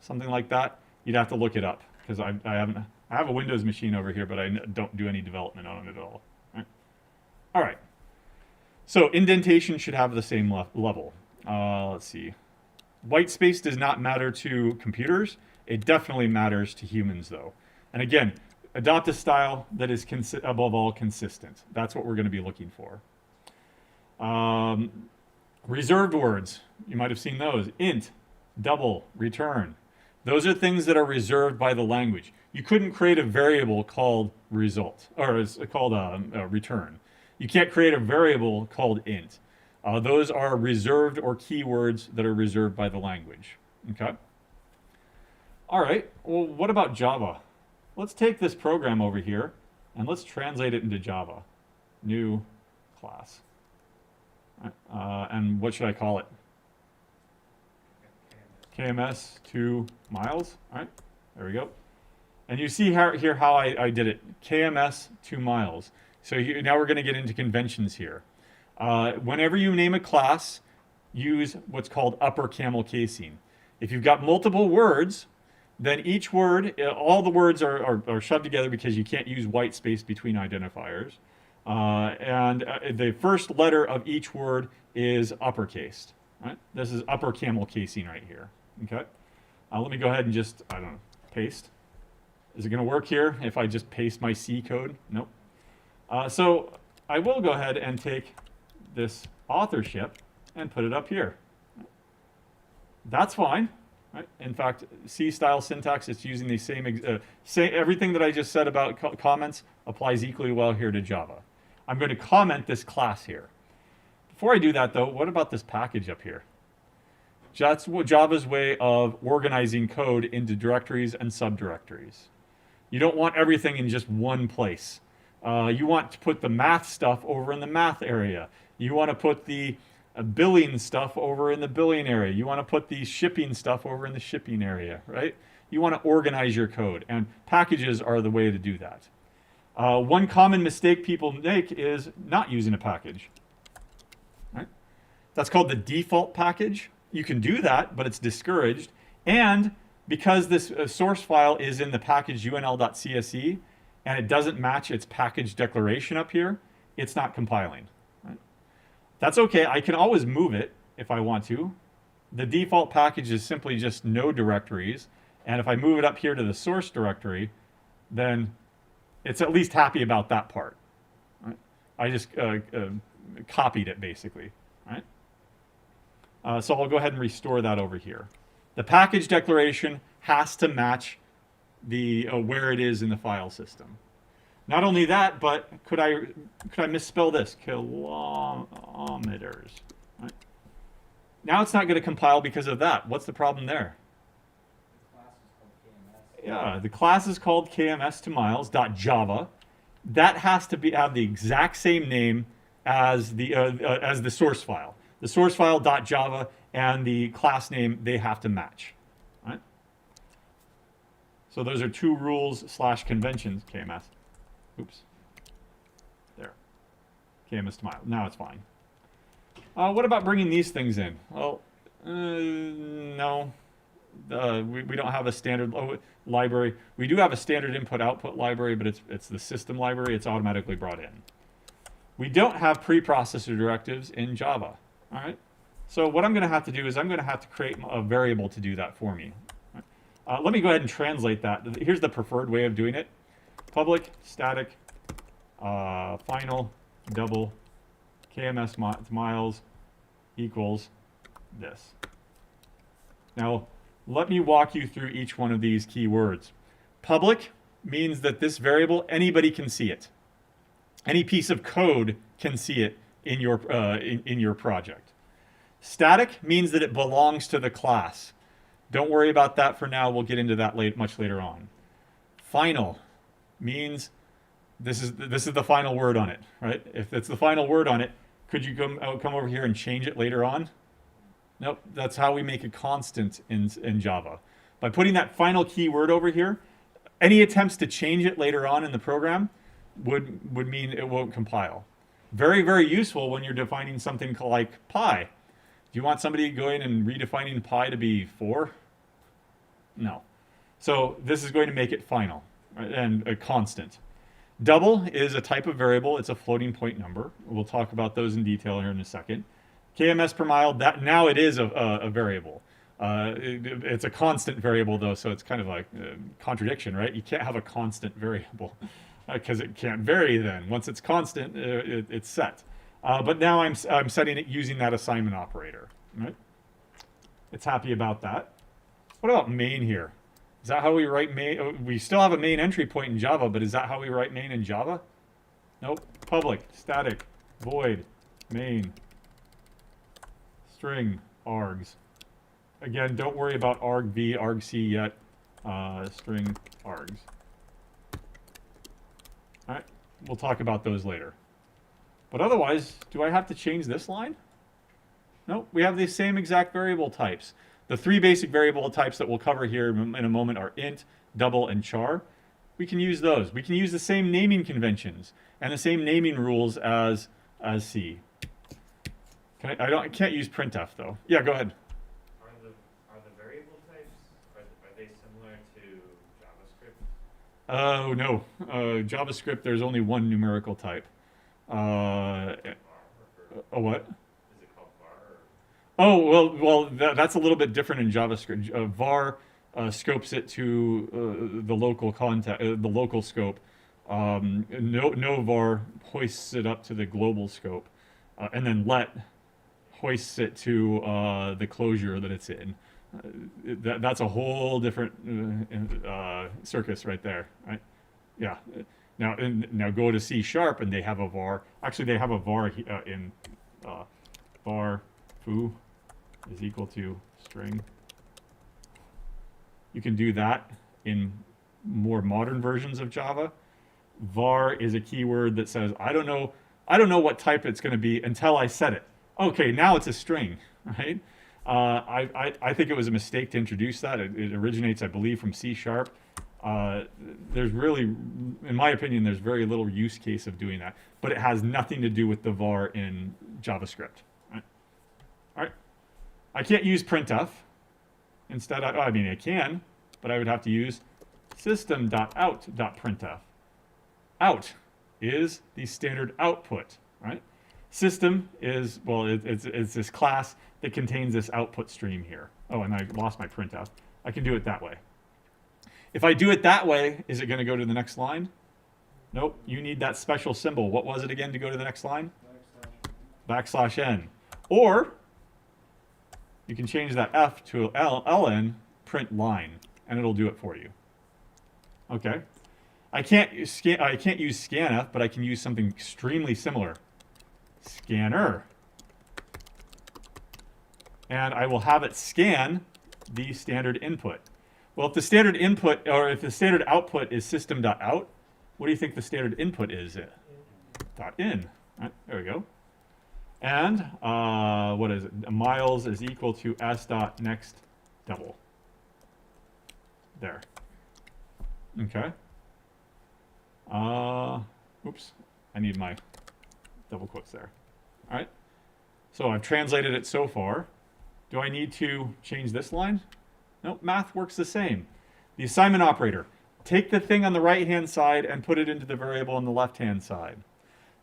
something like that. You'd have to look it up because I have a Windows machine over here, but I don't do any development on it at all. All right. So indentation should have the same level. Let's see. White space does not matter to computers. It definitely matters to humans, though. And again, adopt a style that is above all consistent. That's what we're going to be looking for. Reserved words. You might have seen those. Int, double, return. Those are things that are reserved by the language. You couldn't create a variable called result, or it's called a return. You can't create a variable called int. Those are reserved or keywords that are reserved by the language. Okay? All right, well, what about Java? Let's take this program over here and let's translate it into Java. New class. And what should I call it? KMS 2 miles. All right, there we go. And you see here how I did it. KMS 2 miles. So now we're going to get into conventions here. Whenever you name a class, use what's called upper camel casing. If you've got multiple words, then each word, all the words are shoved together because you can't use white space between identifiers. And the first letter of each word is uppercased. Right? This is upper camel casing right here. Okay. Let me go ahead and just, I don't know, paste. Is it going to work here if I just paste my C code? Nope. So I will go ahead and take this authorship and put it up here. That's fine. Right? In fact, C style syntax, it's using the same, everything that I just said about comments applies equally well here to Java. I'm going to comment this class here. Before I do that though, what about this package up here? That's Java's way of organizing code into directories and subdirectories. You don't want everything in just one place. You want to put the math stuff over in the math area. You want to put the billing stuff over in the billing area. You want to put the shipping stuff over in the shipping area, right? You want to organize your code, and packages are the way to do that. One common mistake people make is not using a package. Right? That's called the default package. You can do that, but it's discouraged. And because this source file is in the package unl.cse and it doesn't match its package declaration up here, it's not compiling. Right? That's okay. I can always move it if I want to. The default package is simply just no directories. And if I move it up here to the source directory, then it's at least happy about that part. Right? I just copied it basically. Right? So I'll go ahead and restore that over here. The package declaration has to match the where it is in the file system. Not only that, but could I misspell this? Kilometers. Right? Now it's not going to compile because of that. What's the problem there? Yeah, the class is called KMS to miles.java. That has to have the exact same name as the source file. The source file .java and the class name, they have to match. Right? So those are two rules / conventions, KMS. Oops. There. KMS to mile. Now it's fine. What about bringing these things in? Well, no. We don't have a standard library. We do have a standard input-output library, but it's the system library. It's automatically brought in. We don't have preprocessor directives in Java. All right. So what I'm going to have to do is I'm going to have to create a variable to do that for me. Right? Let me go ahead and translate that. Here's the preferred way of doing it. Public static final double KMS miles equals this. Now, let me walk you through each one of these keywords. Public means that this variable, anybody can see it. Any piece of code can see it in your project. Static means that it belongs to the class. Don't worry about that for now. We'll get into that much later on. Final means this is the final word on it, right? If it's the final word on it, could you come over here and change it later on? Nope. That's how we make a constant in Java. By putting that final keyword over here, any attempts to change it later on in the program would mean it won't compile. Very, very useful when you're defining something like pi. Do you want somebody going and redefining pi to be 4? No. So this is going to make it final, right? And a constant. Double is a type of variable. It's a floating point number. We'll talk about those in detail here in a second. KMS per mile, that now it is a variable. It's a constant variable though, so it's kind of like a contradiction, right? You can't have a constant variable because it can't vary then. Once it's constant, it's set. But now I'm setting it using that assignment operator, right? It's happy about that. What about main here? Is that how we write main? We still have a main entry point in Java, but is that how we write main in Java? Nope. Public, static, void, main, string, args. Again, don't worry about argv, argc yet. String, args. All right, we'll talk about those later. But otherwise, do I have to change this line? No, we have the same exact variable types. The 3 basic variable types that we'll cover here in a moment are int, double, and char. We can use those. We can use the same naming conventions and the same naming rules as C. I can't use printf though. Yeah, go ahead. Are the variable types, are they similar to JavaScript? Oh no, JavaScript. There's only one numerical type. A what? Is it called var? Oh well, that's a little bit different in JavaScript. Var scopes it to the local the local scope. No var hoists it up to the global scope, and then let hoists it to the closure that it's in. That's a whole different circus right there, right? Yeah. Now go to C sharp and they have a var. Actually, they have a var in var foo is equal to string. You can do that in more modern versions of Java. Var is a keyword that says, I don't know what type it's going to be until I set it. Okay, now it's a string, right? I think it was a mistake to introduce that. It originates, I believe, from C sharp. There's really, in my opinion, there's very little use case of doing that, but it has nothing to do with the var in JavaScript. Right? All right. I can't use printf. Instead, I mean, I can, but I would have to use system.out.printf. Out is the standard output, right? System is, well, it's this class that contains this output stream here. Oh, and I lost my printf. I can do it that way. If I do it that way, is it going to go to the next line? Nope. You need that special symbol. What was it again to go to the next line? \n. Or you can change that F to ln, print line, and it'll do it for you. Okay. I can't use scanf, but I can use something extremely similar. Scanner. And I will have it scan the standard input. Well, if the standard input, or if the standard output is system.out, what do you think the standard input is? .in. Right, there we go. And what is it? Miles is equal to s.next double. There. Okay. Oops. I need my double quotes there. All right. So I've translated it so far. Do I need to change this line? Nope, math works the same. The assignment operator. Take the thing on the right-hand side and put it into the variable on the left-hand side.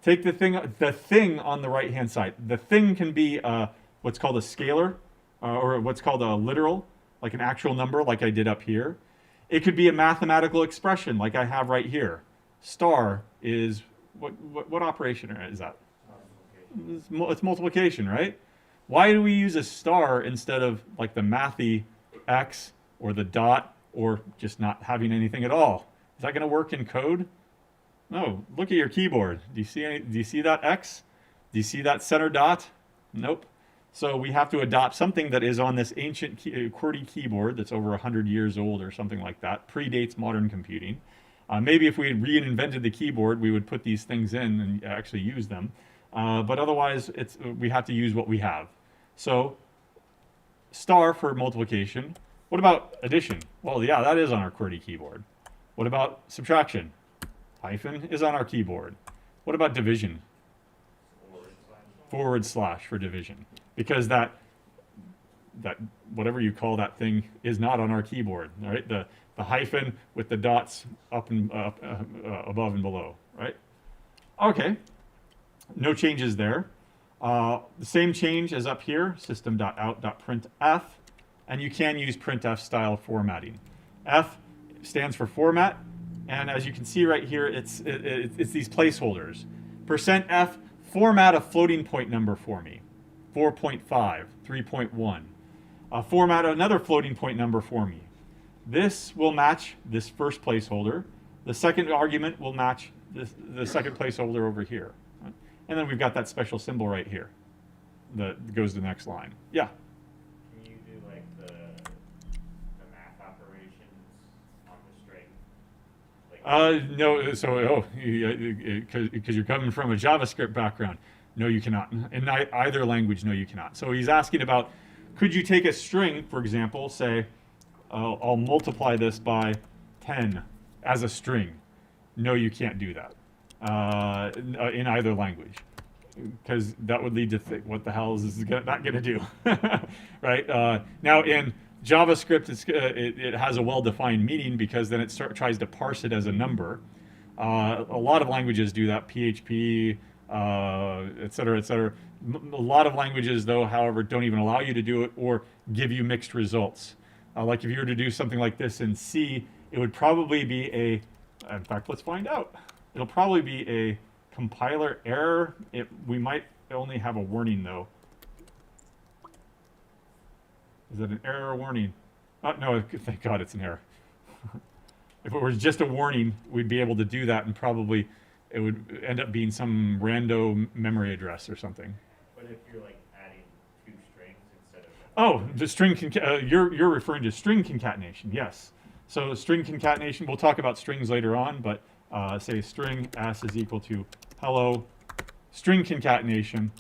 Take the thing on the right-hand side. The thing can be what's called a scalar, or what's called a literal, like an actual number, like I did up here. It could be a mathematical expression, like I have right here. Star is, what operation is that? It's multiplication, right? Why do we use a star instead of like the mathy X or the dot or just not having anything at all? Is that going to work in code? No. Look at your keyboard. Do you see that X? Do you see that center dot? Nope. So we have to adopt something that is on this ancient QWERTY keyboard that's over 100 years old or something like that. Predates modern computing. Maybe if we had reinvented the keyboard, we would put these things in and actually use them. But otherwise, we have to use what we have. So star for multiplication. What about addition? Well, yeah, that is on our QWERTY keyboard. What about subtraction? Hyphen is on our keyboard. What about division? Forward slash for division. Because that whatever you call that thing is not on our keyboard. All right, the hyphen with the dots up and above and below. Right. Okay. No changes there. The same change as up here, system.out.printf, and you can use printf style formatting. F stands for format, and as you can see right here, it's these placeholders. %F, format a floating point number for me. 4.5, 3.1. Format another floating point number for me. This will match this first placeholder. The second argument will match the second placeholder over here. And then we've got that special symbol right here that goes to the next line. Yeah? Can you do like the math operations on the string? Like No, so, because you're coming from a JavaScript background. No, you cannot. In either language, no, you cannot. So he's asking about, could you take a string, for example, say, I'll multiply this by 10 as a string. No, you can't do that. In either language, because that would lead to what the hell is that going to do, right? Now in JavaScript, it has a well-defined meaning because then it tries to parse it as a number. A lot of languages do that, PHP, et cetera, et cetera. A lot of languages, though, however, don't even allow you to do it or give you mixed results. Like if you were to do something like this in C, it would probably be in fact, let's find out. It'll probably be a compiler error. We might only have a warning, though. Is that an error or warning? No, thank God it's an error. If it was just a warning, we'd be able to do that, and probably it would end up being some random memory address or something. But if you're like adding two strings instead of Oh, the string you're referring to string concatenation, yes. So string concatenation, we'll talk about strings later on, but say string s is equal to hello, string concatenation,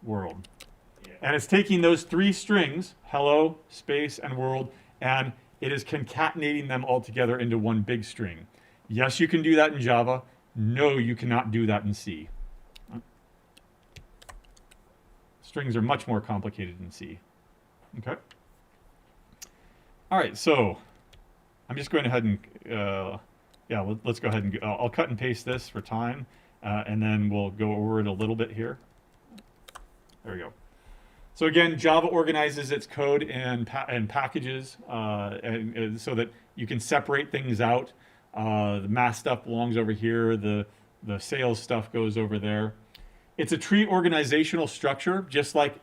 world. yeah. And it's taking those three strings, hello, space, and world, and it is concatenating them all together into one big string. Yes, you can do that in Java. No, you cannot do that in C. Strings are much more complicated in C. Okay. All right, so I'm just going ahead and, yeah, let's go ahead and, I'll cut and paste this for time, and then we'll go over it a little bit here. There we go. So again, Java organizes its code in packages, and so that you can separate things out. The math stuff belongs over here. The sales stuff goes over there. It's a tree organizational structure, just like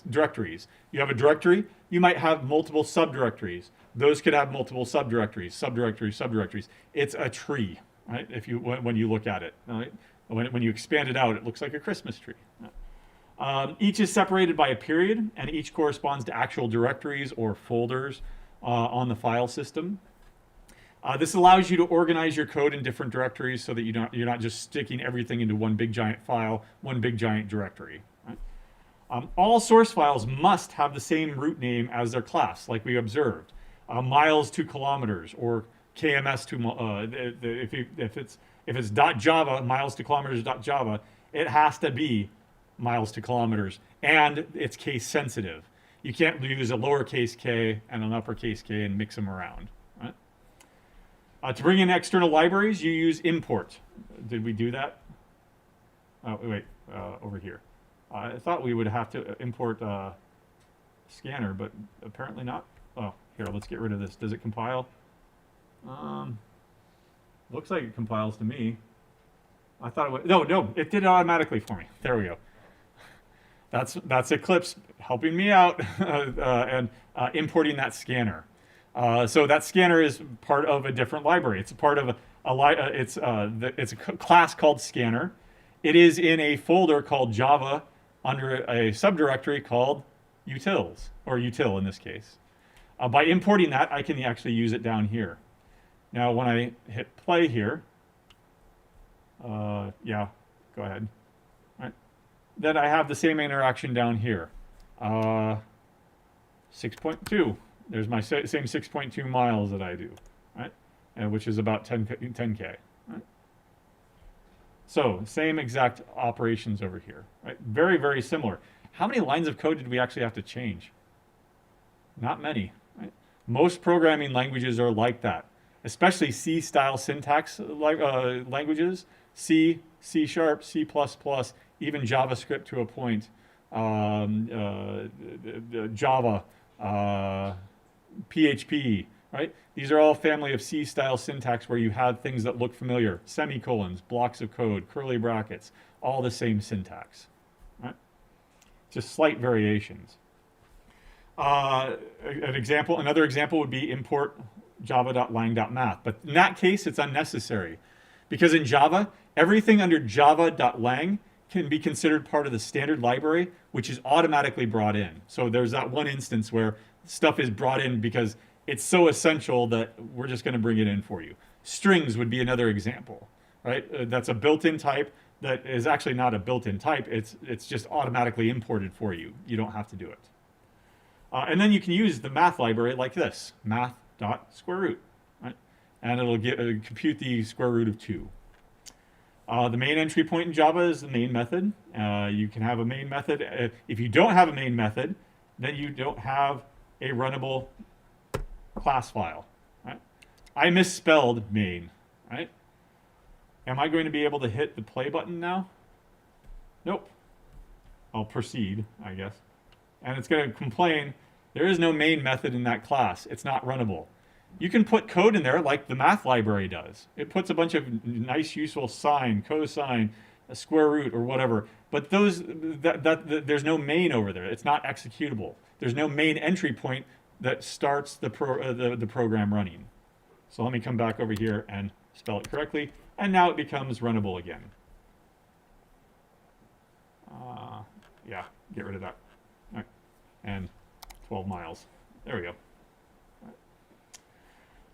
directories. You have a directory, you might have multiple subdirectories. Those could have multiple subdirectories. It's a tree, right? When you look at it, right? When you expand it out, it looks like a Christmas tree. Each is separated by a period, and each corresponds to actual directories or folders on the file system. This allows you to organize your code in different directories so that you're not just sticking everything into one big giant file, one big giant directory. Right? All source files must have the same root name as their class, like we observed. Miles to kilometers, or KMS to if it's .java, miles to kilometers .java, it has to be miles to kilometers, and it's case sensitive. You can't use a lowercase k and an uppercase k and mix them around. Right? To bring in external libraries, you use import. Did we do that? Oh, wait, over here. I thought we would have to import scanner, but apparently not. Oh, here, let's get rid of this. Does it compile? Looks like it compiles to me. I thought it would. No, it did it automatically for me. There we go. That's Eclipse helping me out and importing that scanner. So that scanner is part of a different library. It's a part of it's a class called scanner. It is in a folder called Java under a subdirectory called utils, or util in this case. By importing that, I can actually use it down here. Now, when I hit play here, yeah, go ahead. Then I have the same interaction down here. 6.2. There's my same 6.2 miles that I do, right? Which is about 10K. Right? So same exact operations over here, right? Very, very similar. How many lines of code did we actually have to change? Not many, right? Most programming languages are like that, especially C-style syntax languages. C, C#, C++, even JavaScript to a point, Java, PHP, right? These are all family of C-style syntax where you have things that look familiar. Semicolons, blocks of code, curly brackets, all the same syntax, right? Just slight variations. Another example would be import java.lang.math, but in that case, it's unnecessary. Because in Java, everything under java.lang can be considered part of the standard library, which is automatically brought in. So there's that one instance where stuff is brought in because it's so essential that we're just going to bring it in for you. Strings would be another example, right? That's a built-in type that is actually not a built-in type. It's just automatically imported for you. You don't have to do it. And then you can use the math library like this, math.square root, right? And it'll compute the square root of 2. The main entry point in Java is the main method. You can have a main method. If you don't have a main method, then you don't have a runnable class file. Right? I misspelled main. Right? Am I going to be able to hit the play button now? Nope. I'll proceed, I guess. And it's going to complain, there is no main method in that class. It's not runnable. You can put code in there like the math library does. It puts a bunch of nice, useful sine, cosine, a square root or whatever. But there's no main over there. It's not executable. There's no main entry point that starts the program running. So let me come back over here and spell it correctly, and now it becomes runnable again. Yeah, get rid of that. All right. And 12 miles. There we go. All right.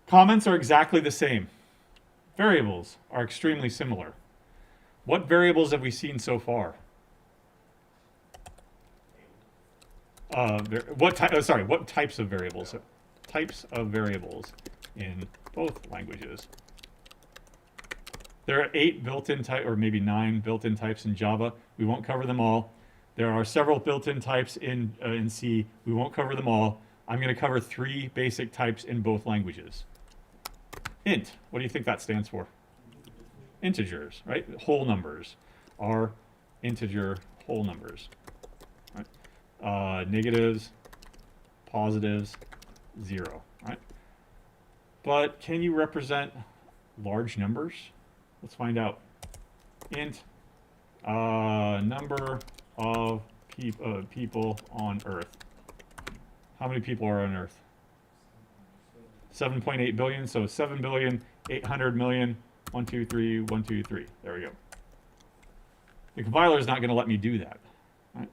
Comments are exactly the same. Variables are extremely similar. What variables have we seen so far? What types of variables? Types of variables in both languages. There are 8 built-in types, or maybe 9 built-in types in Java. We won't cover them all. There are several built-in types in C. We won't cover them all. I'm going to cover 3 basic types in both languages. Int, what do you think that stands for? Integers, right? Whole numbers are integer whole numbers. Right? Negatives, positives, 0. Right? But can you represent large numbers? Let's find out. Int number of people on Earth. How many people are on Earth? 7.8 billion, so 7,800,000,000. 1, 2, 3, 1, 2, 3. There we go. The compiler is not going to let me do that, right?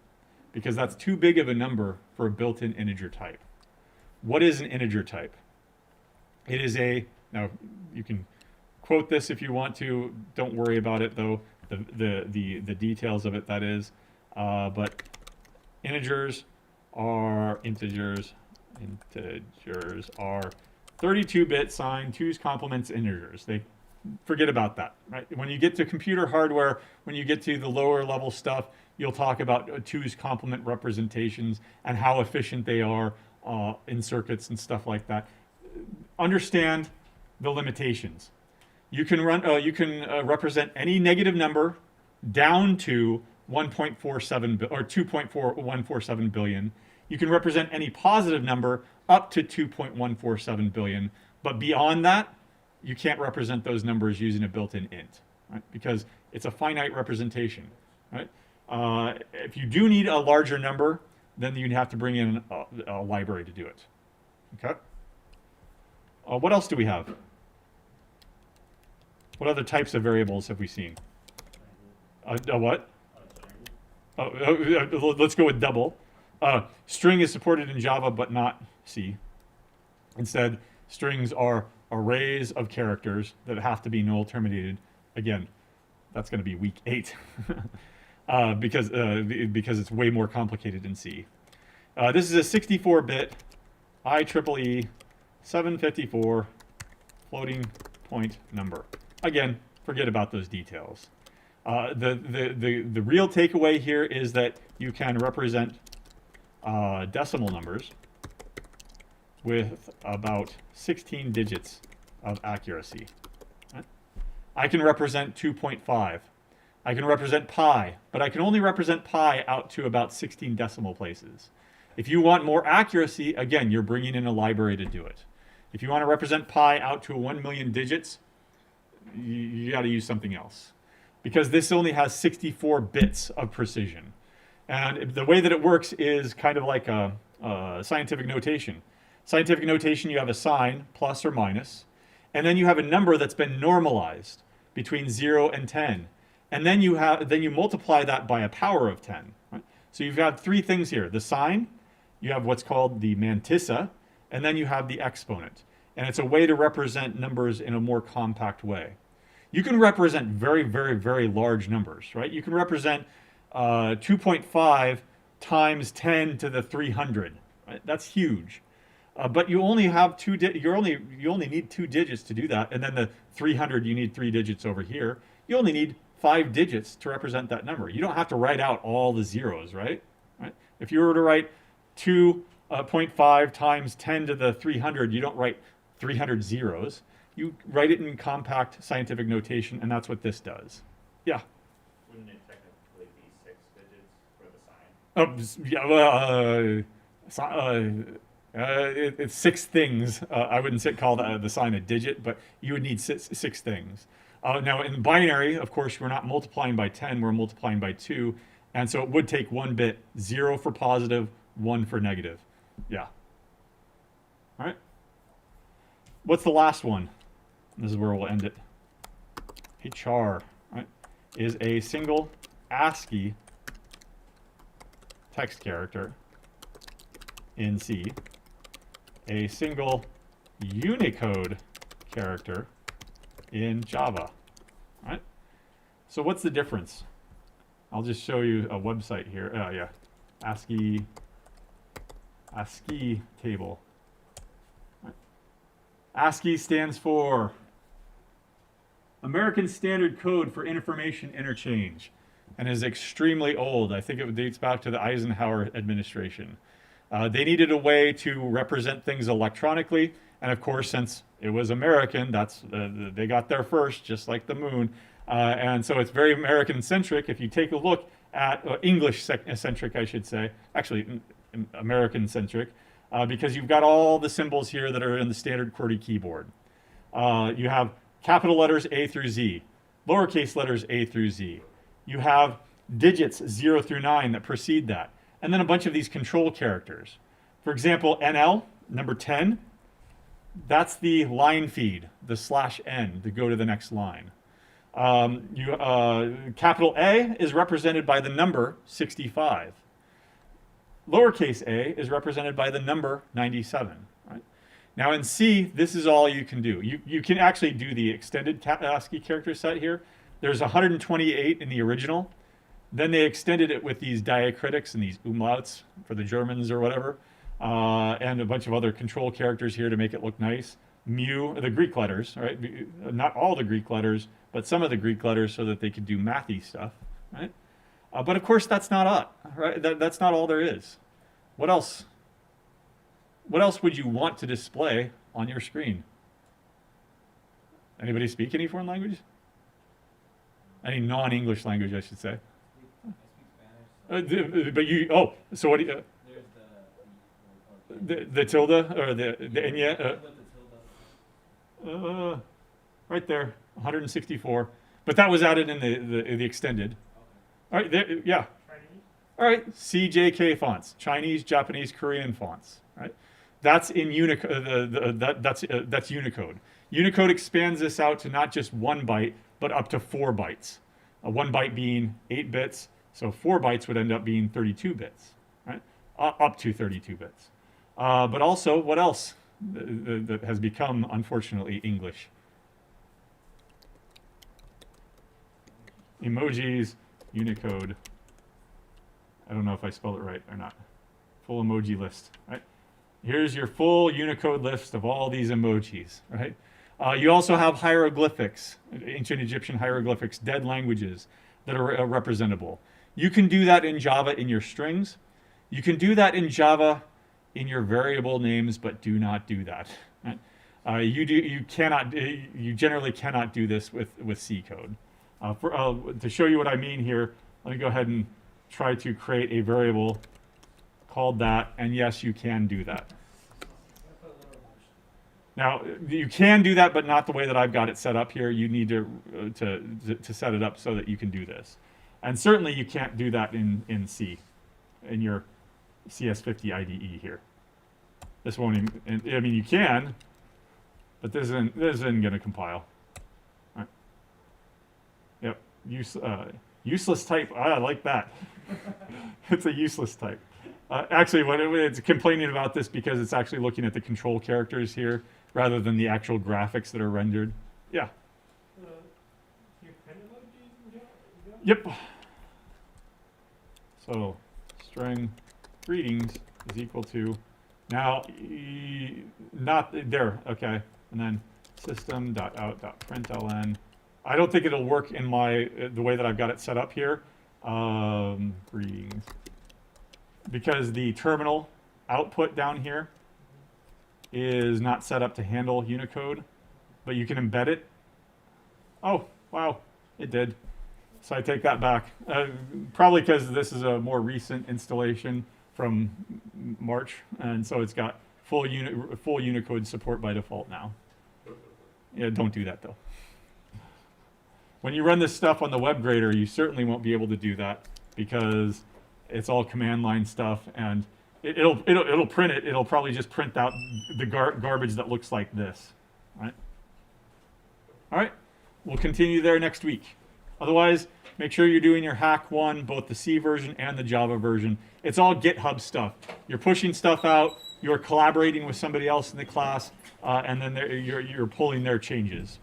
Because that's too big of a number for a built-in integer type. What is an integer type? It is now you can quote this if you want to. Don't worry about it though. The details of it, that is. But integers are 32-bit signed 2's complements integers. Forget about that, right? When you get to computer hardware, when you get to the lower level stuff, you'll talk about 2's complement representations and how efficient they are in circuits and stuff like that. Understand the limitations. You can represent any negative number down to 1.47 or 2.4147 billion. You can represent any positive number up to 2.147 billion, but beyond that, you can't represent those numbers using a built-in int, right? Because it's a finite representation, right? If you do need a larger number, then you'd have to bring in a library to do it. Okay. What else do we have? What other types of variables have we seen? What? Let's go with double. String is supported in Java, but not C. Instead, strings are arrays of characters that have to be null terminated. Again, that's going to be week 8 because it's way more complicated in C. This is a 64-bit IEEE 754 floating point number. Again, forget about those details. The real takeaway here is that you can represent decimal numbers with about 16 digits of accuracy. Right? I can represent 2.5. I can represent pi, but I can only represent pi out to about 16 decimal places. If you want more accuracy, again, you're bringing in a library to do it. If you want to represent pi out to 1 million digits, you got to use something else. Because this only has 64 bits of precision. And the way that it works is kind of like a scientific notation. Scientific notation, you have a sign, plus or minus, and then you have a number that's been normalized between 0 and 10. And then you multiply that by a power of 10. Right? So you've got 3 things here. The sign, you have what's called the mantissa, and then you have the exponent. And it's a way to represent numbers in a more compact way. You can represent very, very, very large numbers, right? You can represent 2.5 times 10 to the 300. Right? That's huge. But you only have you only need 2 digits to do that, and then the 300 you need 3 digits over here. You only need 5 digits to represent that number. You don't have to write out all the zeros, right? If you were to write 2.5 times 10 to the 300, you don't write 300 zeros. You write it in compact scientific notation, and that's what this does. Yeah. Wouldn't it technically be 6 digits for the sign? It's 6 things. I wouldn't call the sign a digit, but you would need six things. Now in binary, of course, we're not multiplying by 10, we're multiplying by 2. And so it would take one bit, 0 for positive, 1 for negative. Yeah. All right. What's the last one? This is where we'll end it. A char, right, is a single ASCII text character in C, a single Unicode character in Java. All right? So what's the difference? I'll just show you a website here. Yeah, ASCII table. Right. ASCII stands for American Standard Code for Information Interchange, and is extremely old. I think it dates back to the Eisenhower administration. They needed a way to represent things electronically, and of course, since it was American, they got there first, just like the moon. And so it's very American-centric. If you take a look at English-centric, I should say, actually American-centric, because you've got all the symbols here that are in the standard QWERTY keyboard. You have capital letters A through Z, lowercase letters A through Z. You have digits 0 through 9 that precede that, and then a bunch of these control characters. For example, NL, number 10, that's the line feed, the /n to go to the next line. Capital A is represented by the number 65. Lowercase a is represented by the number 97. Right? Now in C, this is all you can do. You can actually do the extended ASCII character set here. There's 128 in the original. Then they extended it with these diacritics and these umlauts for the Germans or whatever, and a bunch of other control characters here to make it look nice. Mu, the Greek letters, right? Not all the Greek letters, but some of the Greek letters so that they could do mathy stuff, right? But of course, that's not it, right? That's not all there is. What else? What else would you want to display on your screen? Anybody speak any foreign language? Any non-English language, I should say. I speak Spanish. But you, oh, so what do you, There's the tilde or the enya? With the tilde. Right there, 164. But that was added in the extended. All right, there, yeah. Chinese? All right, CJK fonts, Chinese, Japanese, Korean fonts. Right, that's in Unicode. That's Unicode. Unicode expands this out to not just 1 byte, but up to 4 bytes. 1 byte being 8 bits, so 4 bytes would end up being 32 bits. Right, up to 32 bits. But also, what else that has become, unfortunately, English? Emojis, Unicode. I don't know if I spelled it right or not. Full emoji list, right? Here's your full Unicode list of all these emojis, right? You also have hieroglyphics, ancient Egyptian hieroglyphics, dead languages that are representable. You can do that in Java in your strings. You can do that in Java in your variable names, but do not do that. Right? You generally cannot do this with C code. To show you what I mean here, let me go ahead and try to create a variable called that, and yes, you can do that. Now, you can do that, but not the way that I've got it set up here. You need to set it up so that you can do this. And certainly you can't do that in C, in your CS50 IDE here. This won't even, I mean, you can, but this isn't going to compile. All right. Yep, useless type, I like that. It's a useless type. Actually, it's complaining about this because it's actually looking at the control characters here rather than the actual graphics that are rendered. Yeah. Your pen emojis in Java? Yep. So, string greetings is equal to, now, not there, okay, and then system.out.println. I don't think it'll work in the way that I've got it set up here. Greetings. Because the terminal output down here is not set up to handle Unicode, but you can embed it. Oh, wow, it did. So I take that back. Probably because this is a more recent installation from March, and so it's got full Unicode support by default now. Yeah, don't do that though. When you run this stuff on the web grader, you certainly won't be able to do that because it's all command line stuff, and it'll print it. It'll probably just print out the garbage that looks like this, right? All right, we'll continue there next week. Otherwise, make sure you're doing your hack one, both the C version and the Java version. It's all GitHub stuff. You're pushing stuff out, you're collaborating with somebody else in the class, and then you're pulling their changes.